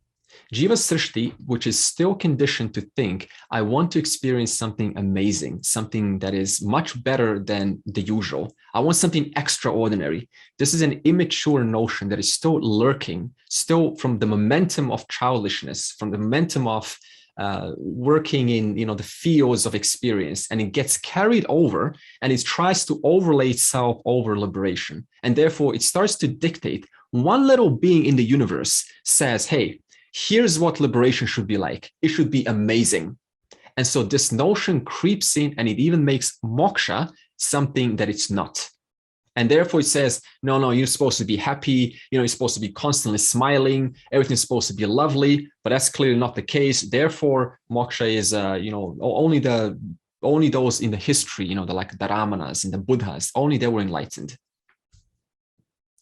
Jiva srishti, which is still conditioned to think, I want to experience something amazing, something that is much better than the usual. I want something extraordinary. This is an immature notion that is still lurking, still from the momentum of childishness, from the momentum of working in the fields of experience, and it gets carried over and it tries to overlay itself over liberation. And therefore it starts to dictate. One little being in the universe says, hey, here's what liberation should be like. It should be amazing. And so this notion creeps in, and it even makes moksha something that it's not. And therefore it says, no, you're supposed to be happy. You're supposed to be constantly smiling. Everything's supposed to be lovely, but that's clearly not the case. Therefore, moksha is, only those in the history, like the Ramanas and the Buddhas, only they were enlightened.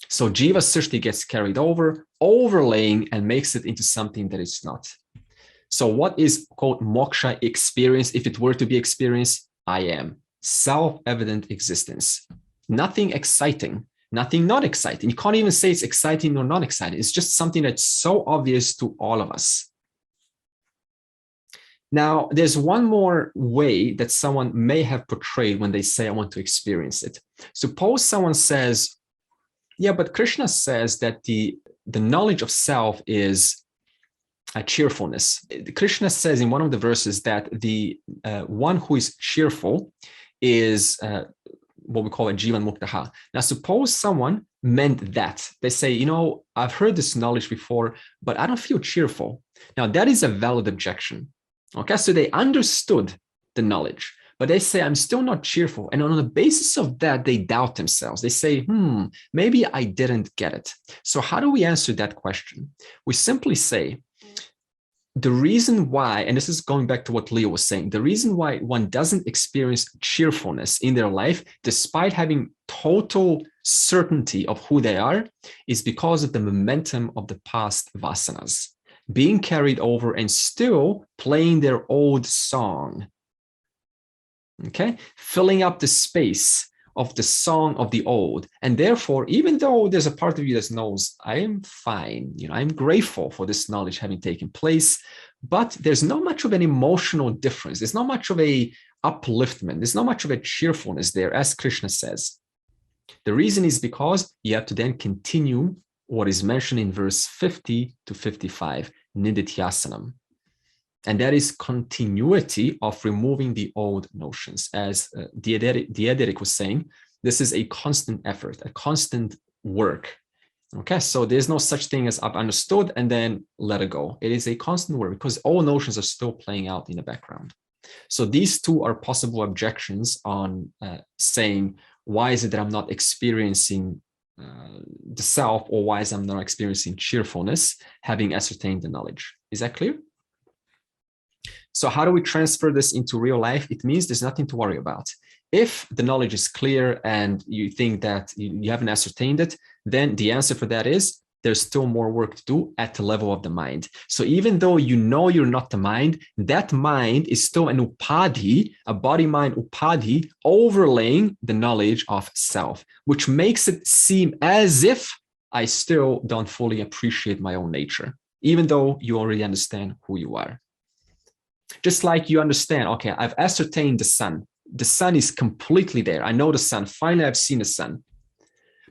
So jiva srishti gets carried over, overlaying, and makes it into something that it's not. So what is called moksha experience? If it were to be experience, I am self-evident existence. Nothing exciting, nothing not exciting. You can't even say it's exciting or not exciting. It's just something that's so obvious to all of us. Now, there's one more way that someone may have portrayed when they say, I want to experience it. Suppose someone says, yeah, but Krishna says that the knowledge of self is a cheerfulness. Krishna says in one of the verses that the one who is cheerful is what we call a jivan muktaha. Now, suppose someone meant that. They say, I've heard this knowledge before, but I don't feel cheerful. Now, that is a valid objection. Okay, so they understood the knowledge, but they say, I'm still not cheerful. And on the basis of that, they doubt themselves. They say, maybe I didn't get it. So how do we answer that question? We simply say, the reason why, and this is going back to what Leo was saying, the reason why one doesn't experience cheerfulness in their life, despite having total certainty of who they are, is because of the momentum of the past vasanas being carried over and still playing their old song. Okay, filling up the space of the song of the old. And therefore, even though there's a part of you that knows, I am fine, I'm grateful for this knowledge having taken place, but there's not much of an emotional difference. There's not much of a upliftment. There's not much of a cheerfulness there, as Krishna says. The reason is because you have to then continue what is mentioned in verse 50 to 55, nidityasanam. And that is continuity of removing the old notions. As Diederik was saying, this is a constant effort, a constant work. Okay, so there's no such thing as I've understood and then let it go. It is a constant work because all notions are still playing out in the background. So these two are possible objections on saying, why is it that I'm not experiencing the self, or why is I'm not experiencing cheerfulness, having ascertained the knowledge? Is that clear? So how do we transfer this into real life? It means there's nothing to worry about. If the knowledge is clear and you think that you haven't ascertained it, then the answer for that is there's still more work to do at the level of the mind. So even though you know you're not the mind, that mind is still an upadhi, a body-mind upadhi, overlaying the knowledge of self, which makes it seem as if I still don't fully appreciate my own nature, even though you already understand who you are. Just like you understand, okay, I've ascertained the sun. The sun is completely there. I know the sun. Finally, I've seen the sun.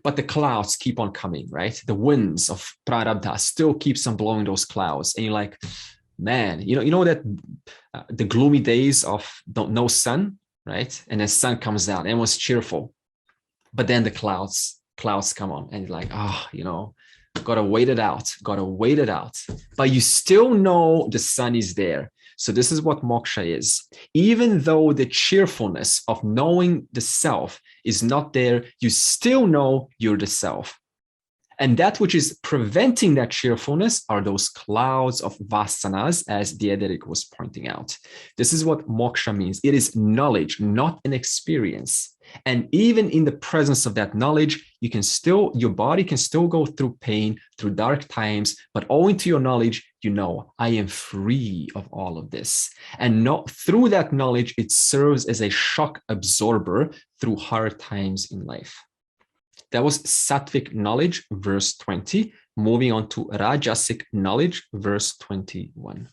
But the clouds keep on coming, right? The winds of prarabdha still keeps on blowing those clouds. And you're like, man, you know that the gloomy days of no sun, right? And then sun comes out, everyone's cheerful. But then the clouds come on and you're like, gotta wait it out. But you still know the sun is there. So this is what moksha is. Even though the cheerfulness of knowing the self is not there, you still know you're the self. And that which is preventing that cheerfulness are those clouds of vasanas, as Diederik was pointing out. This is what moksha means. It is knowledge, not an experience. And even in the presence of that knowledge, your body can still go through pain, through dark times, but owing to your knowledge, you know, I am free of all of this. And not through that knowledge, it serves as a shock absorber through hard times in life. That was sattvic knowledge, verse 20. Moving on to rajasic knowledge, verse 21.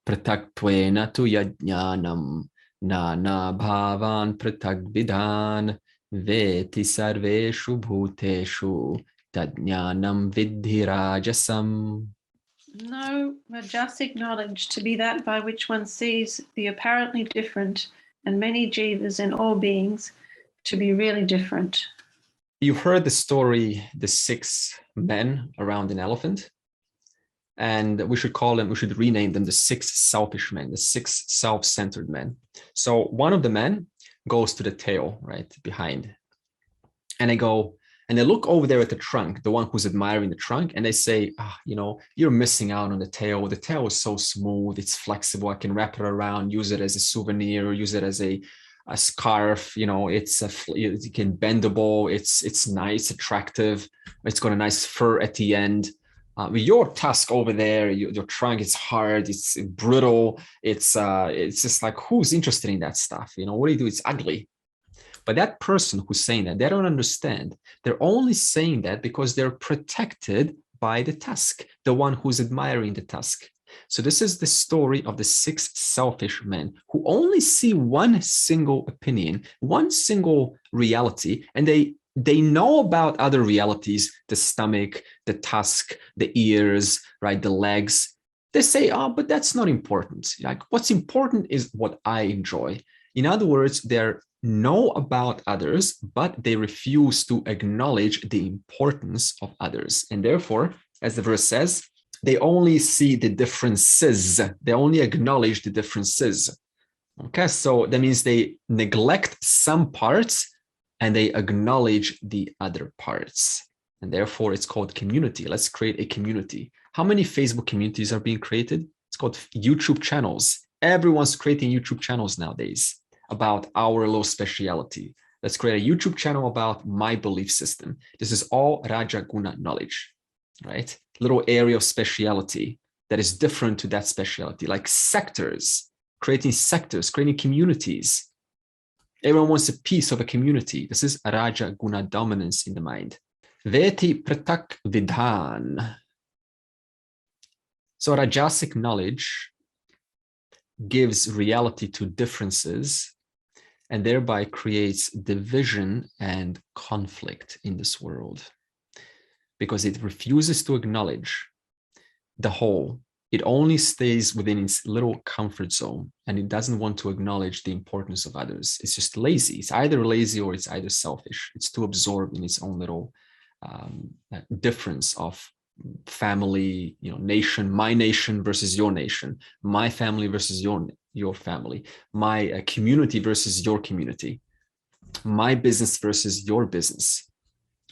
Prataktvena tu yajnanam nana bhavan pratagvidan veti sarveshu bhuteshu tadjnanam vidhi rajasam. No, rajasic knowledge to be that by which one sees the apparently different and many jivas in all beings to be really different. You've heard the story, the 6 men around an elephant, and we should rename them the 6 selfish men, the 6 self-centered men. So one of the men goes to the tail, right, behind, and they look over there at the trunk, the one who's admiring the trunk, and they say, you know, you're missing out on the tail. The tail is so smooth, it's flexible, I can wrap it around, use it as a souvenir, use it as a scarf, you know, it can bendable, it's nice, attractive, it's got a nice fur at the end. Your tusk over there, your trunk, it's hard, it's brittle, it's just like, who's interested in that stuff? You know, what do you do? It's ugly. But that person who's saying that, they don't understand. They're only saying that because they're protected by the tusk, the one who's admiring the tusk. So this is the story of the 6 selfish men who only see one single opinion, one single reality, and they know about other realities, the stomach, the tusk, the ears, right, the legs. They say, but that's not important. Like, what's important is what I enjoy. In other words, they know about others, but they refuse to acknowledge the importance of others. And therefore, as the verse says, they only see the differences. They only acknowledge the differences. Okay, so that means they neglect some parts and they acknowledge the other parts. And therefore, it's called community. Let's create a community. How many Facebook communities are being created? It's called YouTube channels. Everyone's creating YouTube channels nowadays about our little speciality. Let's create a YouTube channel about my belief system. This is all Raja Guna knowledge, right? Little area of speciality that is different to that speciality, like sectors, creating communities. Everyone wants a piece of a community. This is Raja Guna dominance in the mind. Veti pratak vidhan. So Rajasic knowledge gives reality to differences and thereby creates division and conflict in this world, because it refuses to acknowledge the whole. It only stays within its little comfort zone, and it doesn't want to acknowledge the importance of others. It's just lazy. It's either lazy or it's either selfish. It's too absorbed in its own little difference of family, you know, nation, my nation versus your nation, my family versus your family, my community versus your community, my business versus your business.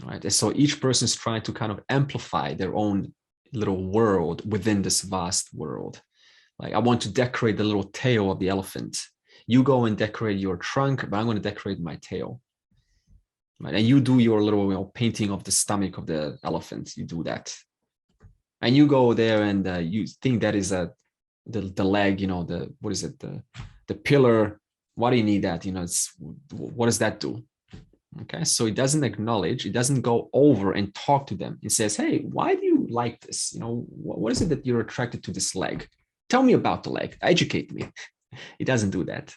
Right. And so each person is trying to kind of amplify their own little world within this vast world. Like, I want to decorate the little tail of the elephant. You go and decorate your trunk, but I'm going to decorate my tail. Right. And you do your little, you know, painting of the stomach of the elephant. You do that. And you go there and you think that is the leg, you know, the pillar. Why do you need that? You know, what does that do? Okay, so it doesn't acknowledge, it doesn't go over and talk to them. It says, hey, why do you like this? You know, what is it that you're attracted to this leg? Tell me about the leg, educate me. It doesn't do that,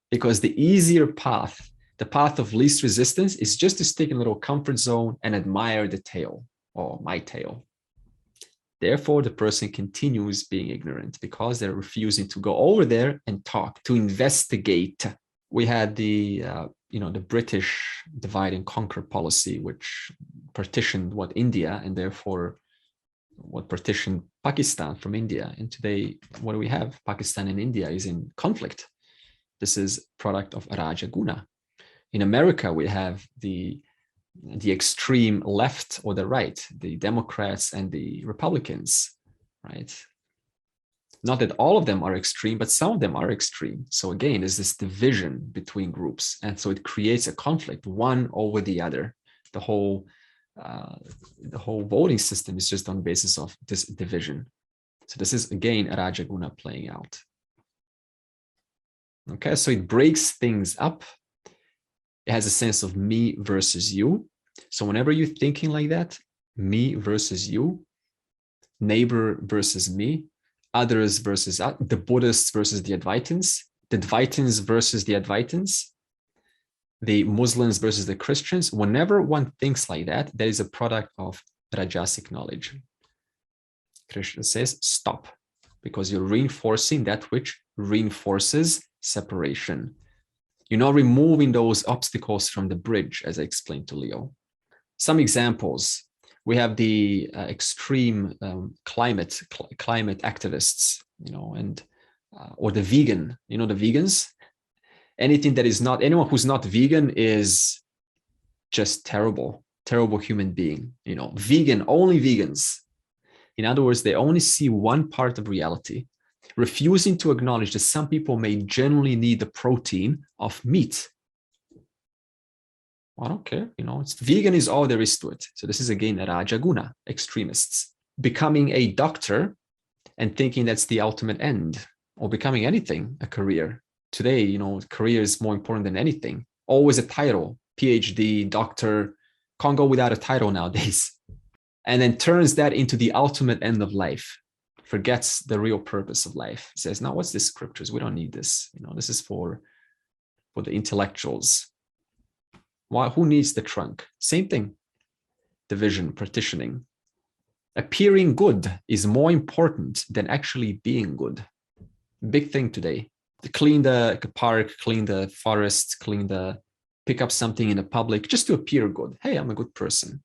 because the easier path, the path of least resistance, is just to stick in a little comfort zone and admire the tail, or my tail. Therefore, the person continues being ignorant because they're refusing to go over there and talk, to investigate. We had the British divide and conquer policy, which partitioned India, and therefore partitioned Pakistan from India. And today, what do we have? Pakistan and India is in conflict. This is product of Raja Guna. In America, we have the the extreme left or the right, the Democrats and the Republicans, right? Not that all of them are extreme, but some of them are extreme. So again, there's this division between groups. And so it creates a conflict, one over the other. The whole voting system is just on the basis of this division. So this is, again, Rajaguna playing out. Okay, so it breaks things up. It has a sense of me versus you. So whenever you're thinking like that, me versus you, neighbor versus me, others versus the Buddhists versus the Advaitins versus the Advaitins, the Muslims versus the Christians, whenever one thinks like that, that is a product of Rajasic knowledge. Krishna says, stop, because you're reinforcing that which reinforces separation. You're not removing those obstacles from the bridge, as I explained to Leo. Some examples. We have the extreme climate activists, and or the vegan, the vegans. Anything that is not, anyone who's not vegan is just terrible human being. Vegan, only vegans. In other words, they only see one part of reality, refusing to acknowledge that some people may genuinely need the protein of meat. I don't care, it's vegan is all there is to it. So this is again Rajaguna, extremists. Becoming a doctor and thinking that's the ultimate end, or becoming anything, a career. Today, career is more important than anything. Always a title, PhD, doctor, can't go without a title nowadays. And then turns that into the ultimate end of life. Forgets the real purpose of life. Says, no, what's this scriptures? We don't need this. This is for the intellectuals. Why? Who needs the trunk? Same thing. Division, partitioning. Appearing good is more important than actually being good. Big thing today. To clean the park, clean the forest, pick up something in the public, just to appear good. Hey, I'm a good person.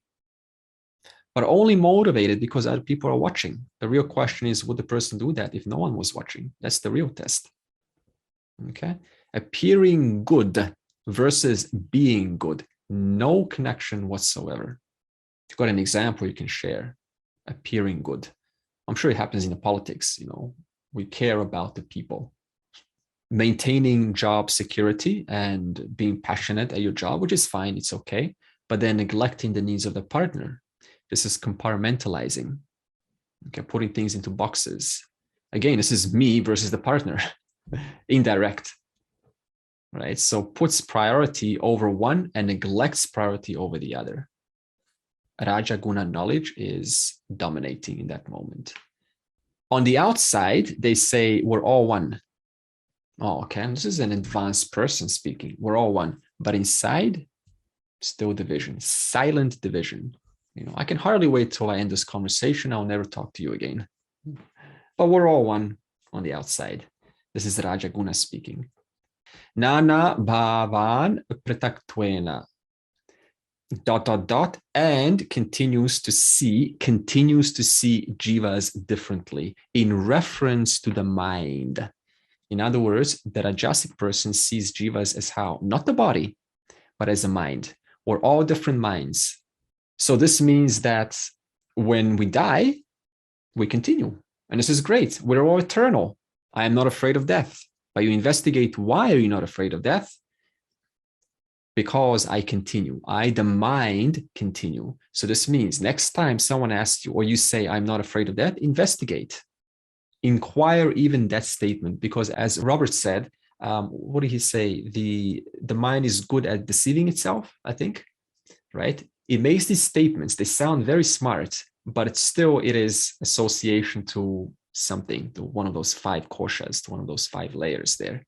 But only motivated because other people are watching. The real question is, would the person do that if no one was watching? That's the real test. Okay? Appearing good versus being good. No connection whatsoever. You've got an example you can share. Appearing good. I'm sure it happens in the politics, we care about the people. Maintaining job security and being passionate at your job, which is fine, it's okay. But then neglecting the needs of the partner. This is compartmentalizing. Okay, putting things into boxes. Again, this is me versus the partner. Indirect. Right? So puts priority over one and neglects priority over the other. Rajaguna knowledge is dominating in that moment. On the outside, they say we're all one. Oh, okay, and this is an advanced person speaking. We're all one. But inside, still division, silent division. I can hardly wait till I end this conversation. I'll never talk to you again. But we're all one on the outside. This is Rajaguna speaking. Nana bhavan prataktwena ... and continues to see jivas differently in reference to the mind. In other words, the Rajasic person sees jivas as how? Not the body, but as a mind. We're all different minds. So this means that when we die, we continue. And this is great. We're all eternal. I am not afraid of death. But you investigate, why are you not afraid of death? Because I continue. I, the mind, continue. So this means next time someone asks you, or you say, I'm not afraid of death, investigate. Inquire even that statement. Because as Robert said, what did he say? The mind is good at deceiving itself, I think, right? It makes these statements, they sound very smart, but it is association to something, to one of those 5 koshas, to one of those 5 layers there.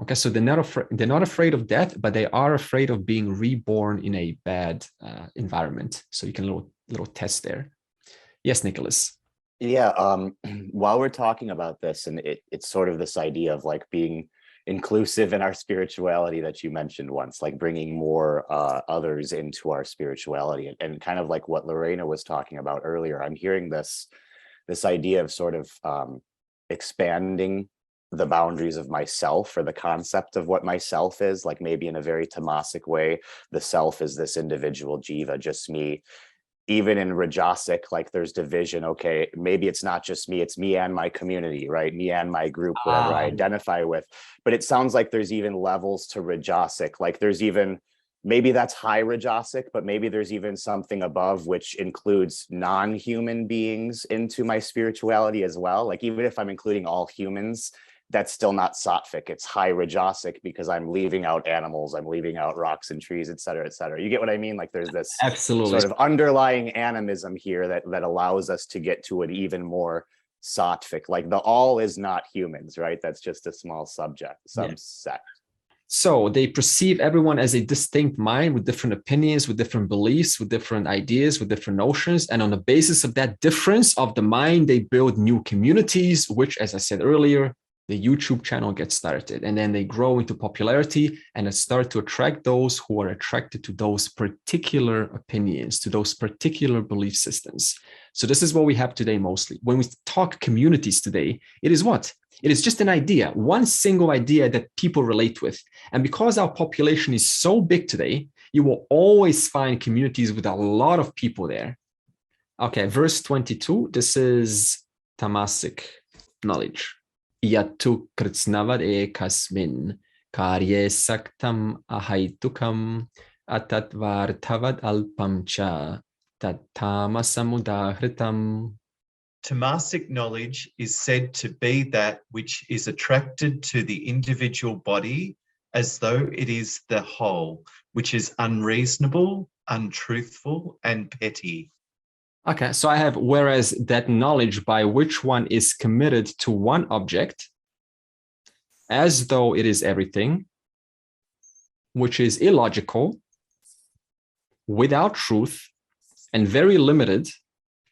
Okay, so they're not afraid of death, but they are afraid of being reborn in a bad environment. So you can little test there. Yes, Nicholas. Yeah, while we're talking about this, and it's sort of this idea of like being inclusive in our spirituality that you mentioned once, like bringing more others into our spirituality, and kind of like what Lorena was talking about earlier. I'm hearing this idea of sort of expanding the boundaries of myself or the concept of what myself is. Like maybe in a very tamasic way, the self is this individual jiva, just me. Even in Rajasic, like there's division. Okay, maybe it's not just me, it's me and my community, right? Me and my group, whatever I identify with. But it sounds like there's even levels to Rajasic. Like there's even, maybe that's high Rajasic, but maybe there's even something above, which includes non-human beings into my spirituality as well. Like even if I'm including all humans, that's still not sattvic. It's high Rajasic because I'm leaving out animals, I'm leaving out rocks and trees, et cetera, et cetera. You get what I mean? Like there's this Absolutely sort of underlying animism here that allows us to get to an even more sattvic. Like the all is not humans, right? That's just a small subset. So they perceive everyone as a distinct mind with different opinions, with different beliefs, with different ideas, with different notions. And on the basis of that difference of the mind, they build new communities, which, as I said earlier, the YouTube channel gets started, and then they grow into popularity and it start to attract those who are attracted to those particular opinions, to those particular belief systems. So this is what we have today mostly. When we talk communities today, it is what? It is just an idea, one single idea that people relate with. And because our population is so big today, you will always find communities with a lot of people there. Okay, verse 22, this is tamasic knowledge. Yattu kritsnavad ekasmin karye saktam ahaitukam atatvartavad alpamcha tattamasamudahritam. Tamasic knowledge is said to be that which is attracted to the individual body as though it is the whole, which is unreasonable, untruthful, and petty. Okay, so I have, whereas that knowledge by which one is committed to one object, as though it is everything, which is illogical, without truth, and very limited,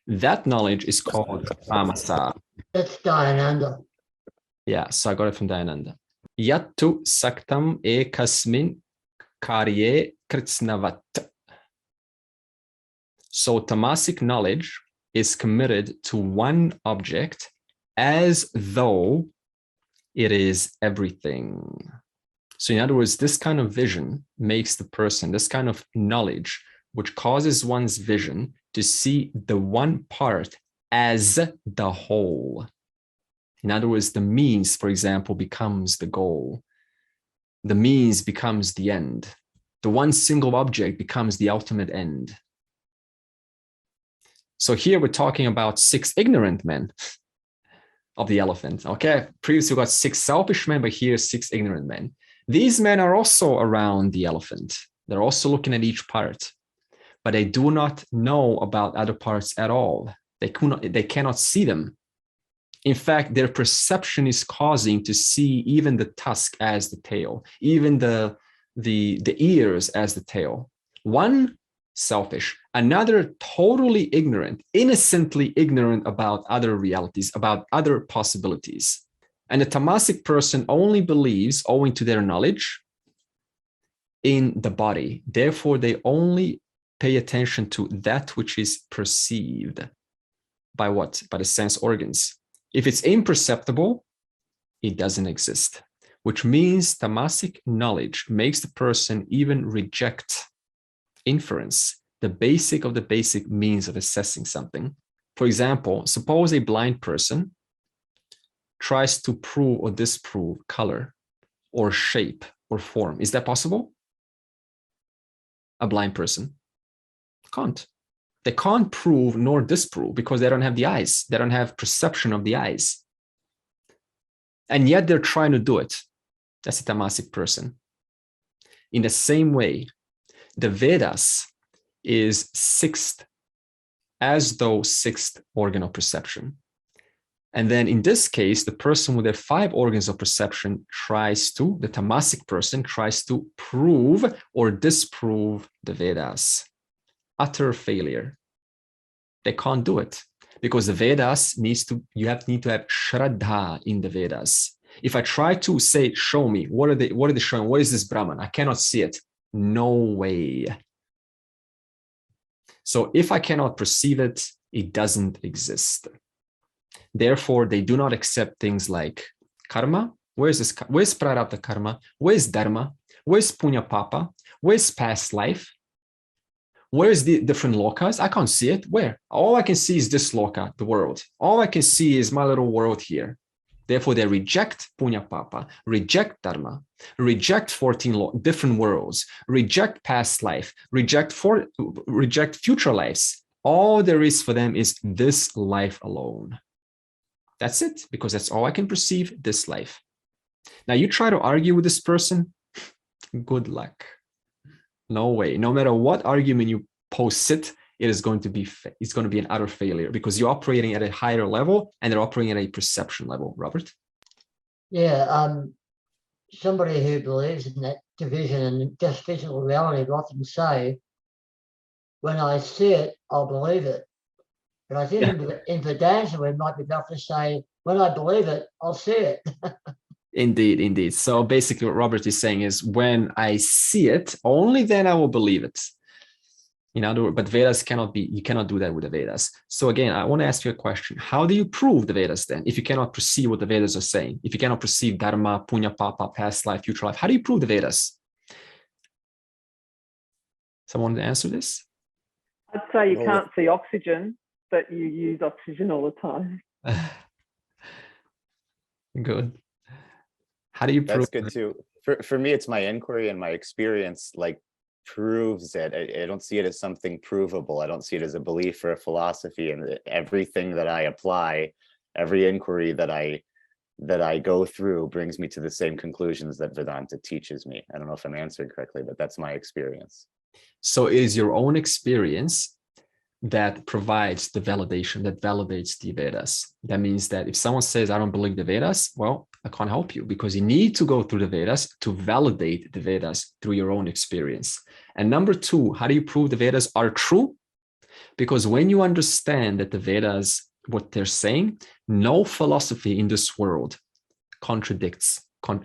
that knowledge is called tamasa. That's Dayananda. Yeah, so I got it from Dayananda. Yattu saktam ekasmin karye kritsnavat. So tamasic knowledge is committed to one object as though it is everything. So in other words, this kind of vision makes the person, this kind of knowledge, which causes one's vision to see the one part as the whole. In other words, the means, for example, becomes the goal. The means becomes the end. The one single object becomes the ultimate end. So here we're talking about 6 ignorant men of the elephant. Okay, previously we got 6 selfish men, but here 6 ignorant men. These men are also around the elephant. They're also looking at each part, but they do not know about other parts at all. They cannot see them. In fact, their perception is causing to see even the tusk as the tail, even the ears as the tail. One selfish, another totally ignorant, innocently ignorant about other realities, about other possibilities. And the tamasic person only believes, owing to their knowledge, in the body. Therefore, they only pay attention to that which is perceived. By what? By the sense organs. If it's imperceptible, it doesn't exist, which means tamasic knowledge makes the person even reject inference, the basic of the basic means of assessing something. For example, suppose a blind person tries to prove or disprove color or shape or form. Is that possible? A blind person can't. They can't prove nor disprove because they don't have the eyes. They don't have perception of the eyes. And yet they're trying to do it. That's a tamasic person. In the same way, the Vedas is 6th, as though 6th organ of perception. And then in this case, the person with their 5 organs of perception the tamasic person tries to prove or disprove the Vedas. Utter failure. They can't do it because the Vedas need to have Shraddha in the Vedas. If I try to say, show me, what are they showing? What is this Brahman? I cannot see it. No way. So if I cannot perceive it, it doesn't exist. Therefore, they do not accept things like karma? Where's prarabdha karma? Where's dharma? Where's punya papa? Where's past life? Where's the different lokas? I can't see it. Where? All I can see is this loka, the world. All I can see is my little world here. Therefore, they reject punya papa, reject dharma, reject 14 different worlds, reject past life, reject future lives. All there is for them is this life alone. That's it, because that's all I can perceive, this life. Now you try to argue with this person, good luck. No way. No matter what argument you posit, it is going to be an utter failure, because you're operating at a higher level and they're operating at a perception level. Robert? Yeah, somebody who believes in that division and just physical reality will often say, when I see it, I'll believe it. But I think in Vedanta, we might be able to say, when I believe it, I'll see it. Indeed, indeed. So basically what Robert is saying is, when I see it, only then I will believe it. In other words, but Vedas you cannot do that with the Vedas. So again, I want to ask you a question. How do you prove the Vedas then? If you cannot perceive what the Vedas are saying, if you cannot perceive dharma, punya papa, past life, future life, how do you prove the Vedas? Someone to answer this? I'd say you can't see oxygen, but you use oxygen all the time. Good. How do you prove? That's good too. For me, it's my inquiry and my experience like proves it. I don't see it as something provable. I don't see it as a belief or a philosophy. And everything that I apply, every inquiry that I go through brings me to the same conclusions that Vedanta teaches me. I don't know if I'm answering correctly, but that's my experience. So it is your own experience that provides the validation, that validates the Vedas. That means that if someone says, I don't believe the Vedas, well, I can't help you, because you need to go through the Vedas to validate the Vedas through your own experience. And number two, how do you prove the Vedas are true? Because when you understand that the Vedas, what they're saying, no philosophy in this world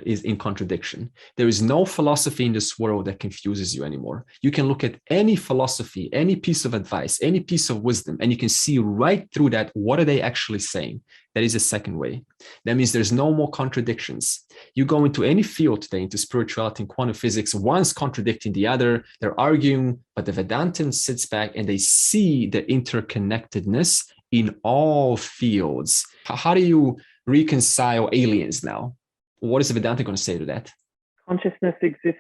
is in contradiction. There is no philosophy in this world that confuses you anymore. You can look at any philosophy, any piece of advice, any piece of wisdom, and you can see right through that, what are they actually saying? That is the second way. That means there's no more contradictions. You go into any field today, into spirituality and quantum physics, one's contradicting the other, they're arguing, but the Vedantin sits back and they see the interconnectedness in all fields. How do you reconcile aliens now? What is the Vedanta going to say to that? Consciousness exists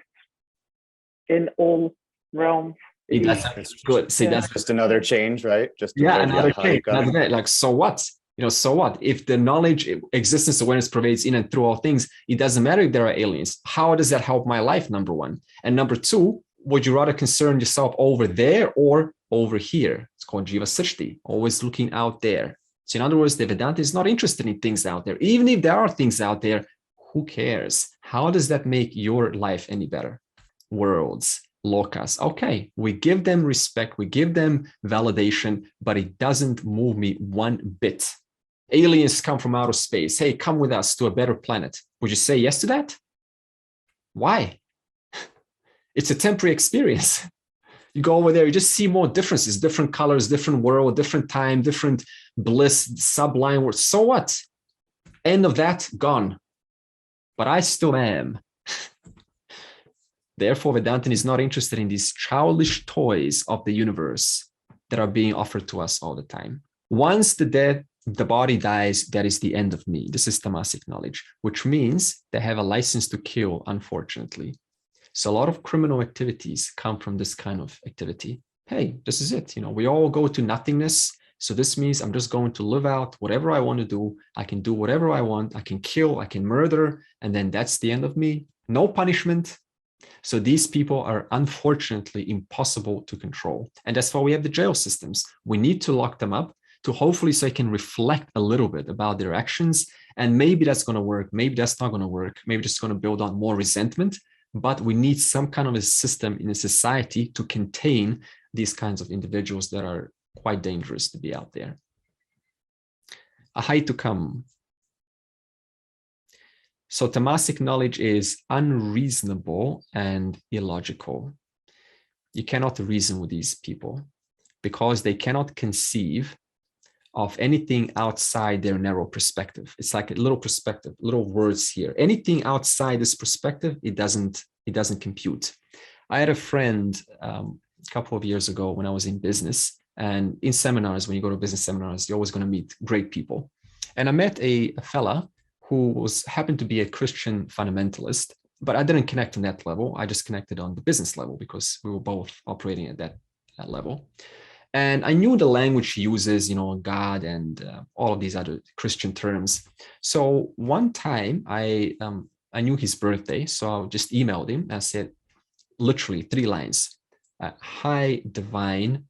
in all realms. That's good. See, that's just another change, right? Just another change. Like, so what? So what? If the knowledge, existence, awareness pervades in and through all things, it doesn't matter if there are aliens. How does that help my life? Number one. And number two, would you rather concern yourself over there or over here? It's called Jiva Srishti, always looking out there. So in other words, the Vedanta is not interested in things out there. Even if there are things out there, who cares? How does that make your life any better? Worlds, lokas. Okay, we give them respect, we give them validation, but it doesn't move me one bit. Aliens come from outer space. Hey, come with us to a better planet. Would you say yes to that? Why? It's a temporary experience. You go over there, you just see more differences, different colors, different world, different time, different bliss, sublime words. So what? End of that, gone. But I still am. Therefore, Vedanta is not interested in these childish toys of the universe that are being offered to us all the time. Once the body dies, that is the end of me. This is tamasic knowledge, which means they have a license to kill, unfortunately. So a lot of criminal activities come from this kind of activity. Hey, this is it. We all go to nothingness. So this means I'm just going to live out whatever I want to do. I can do whatever I want. I can kill, I can murder, and then that's the end of me. No punishment. So these people are unfortunately impossible to control. And that's why we have the jail systems. We need to lock them up to hopefully so they can reflect a little bit about their actions. And maybe that's going to work. Maybe that's not going to work. Maybe just going to build on more resentment. But we need some kind of a system in a society to contain these kinds of individuals that are quite dangerous to be out there. A height to come. So tamasic knowledge is unreasonable and illogical. You cannot reason with these people because they cannot conceive of anything outside their narrow perspective. It's like a little perspective, little words here. Anything outside this perspective, it doesn't compute. I had a friend a couple of years ago when I was in business, and in seminars, when you go to business seminars, you're always going to meet great people. And I met a fella who happened to be a Christian fundamentalist, but I didn't connect on that level. I just connected on the business level because we were both operating at that level. And I knew the language he uses, God and all of these other Christian terms. So one time I knew his birthday, so I just emailed him and said, literally 3 lines. Hi, divine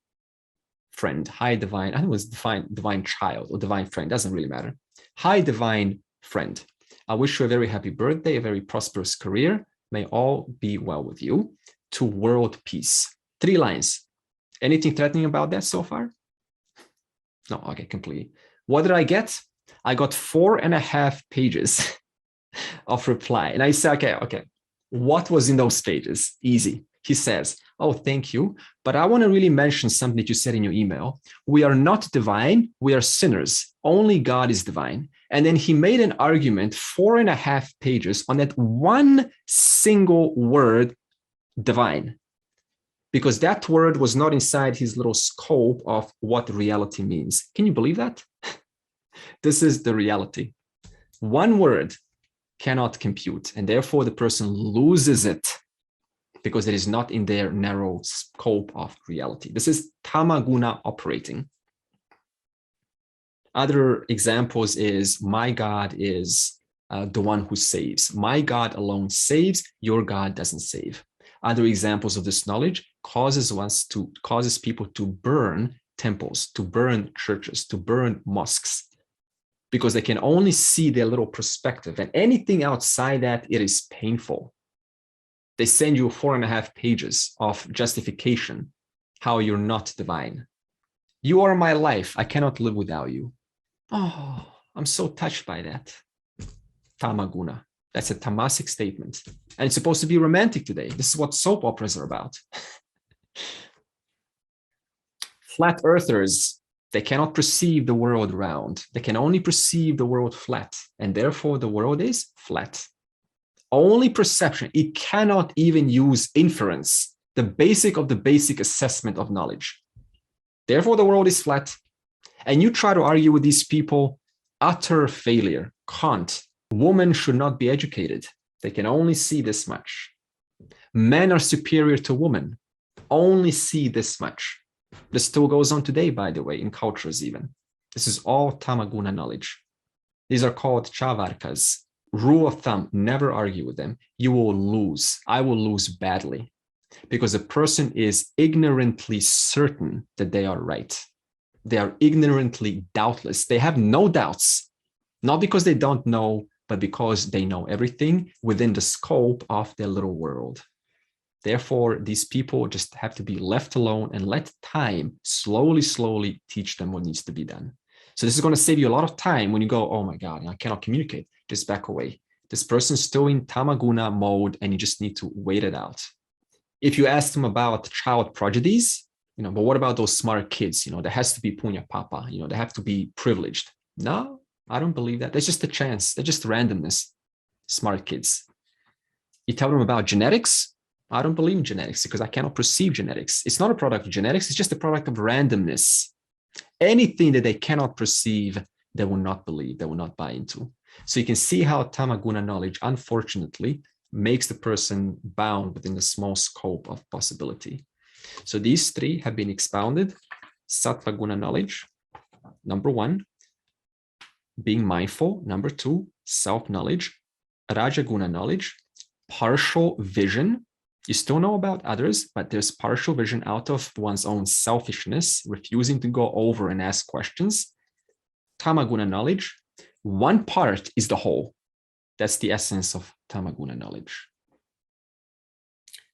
friend. Hi, divine. I think it was divine child or divine friend. Doesn't really matter. Hi, divine friend. I wish you a very happy birthday, a very prosperous career. May all be well with you. To world peace. 3 lines. Anything threatening about that so far? No, okay, completely. What did I get? I got 4.5 pages of reply. And I said, okay, what was in those pages? Easy. He says, oh, thank you. But I want to really mention something that you said in your email. We are not divine. We are sinners. Only God is divine. And then he made an argument, 4.5 pages on that one single word, divine. Because that word was not inside his little scope of what reality means. Can you believe that? This is the reality. One word cannot compute, and therefore the person loses it because it is not in their narrow scope of reality. This is tamaguna operating. Other examples is, my God is the one who saves. My God alone saves, your God doesn't save. Other examples of this knowledge causes people to burn temples, to burn churches, to burn mosques, because they can only see their little perspective, and anything outside that, it is painful. They send you 4.5 pages of justification how you're not divine. You are my life. I cannot live without you. Oh, I'm so touched by that. Tamaguna. That's a tamasic statement. And it's supposed to be romantic today. This is what soap operas are about. Flat earthers, they cannot perceive the world round. They can only perceive the world flat. And therefore, the world is flat. Only perception. It cannot even use inference, the basic of the basic assessment of knowledge. Therefore, the world is flat. And you try to argue with these people, utter failure. Can't. Women should not be educated. They can only see this much. Men are superior to women. Only see this much. This still goes on today, by the way, in cultures even. This is all tamaguna knowledge. These are called chavarkas. Rule of thumb, never argue with them. You will lose. I will lose badly. Because a person is ignorantly certain that they are right. They are ignorantly doubtless. They have no doubts. Not because they don't know, but because they know everything within the scope of their little world. Therefore, these people just have to be left alone and let time slowly teach them what needs to be done. So this is going to save you a lot of time when you go, oh my God, I cannot communicate. Just back away. This person's still in tamaguna mode and you just need to wait it out. If you ask them about child prodigies, but what about those smart kids? There has to be punya papa, they have to be privileged. No, I don't believe that. That's just a chance. That's just randomness. Smart kids. You tell them about genetics. I don't believe in genetics because I cannot perceive genetics. It's not a product of genetics. It's just a product of randomness. Anything that they cannot perceive, they will not believe, they will not buy into. So you can see how tamaguna knowledge, unfortunately, makes the person bound within the small scope of possibility. So these 3 have been expounded. Sattva guna knowledge, number 1. Being mindful, number 2. Self-knowledge. Rajaguna knowledge. Partial vision. You still know about others, but there's partial vision out of one's own selfishness, refusing to go over and ask questions. Tamaguna knowledge. One part is the whole. That's the essence of tamaguna knowledge.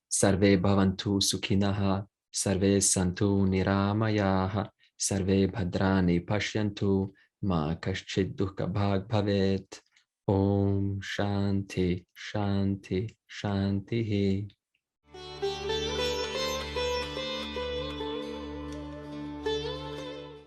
Sarve bhavantu sukhinaha, sarve santu niramayaha, sarve bhadrani pashyantu, ma kaschid dukkha bhag bhavet. Om Shanti, Shanti, Shanti.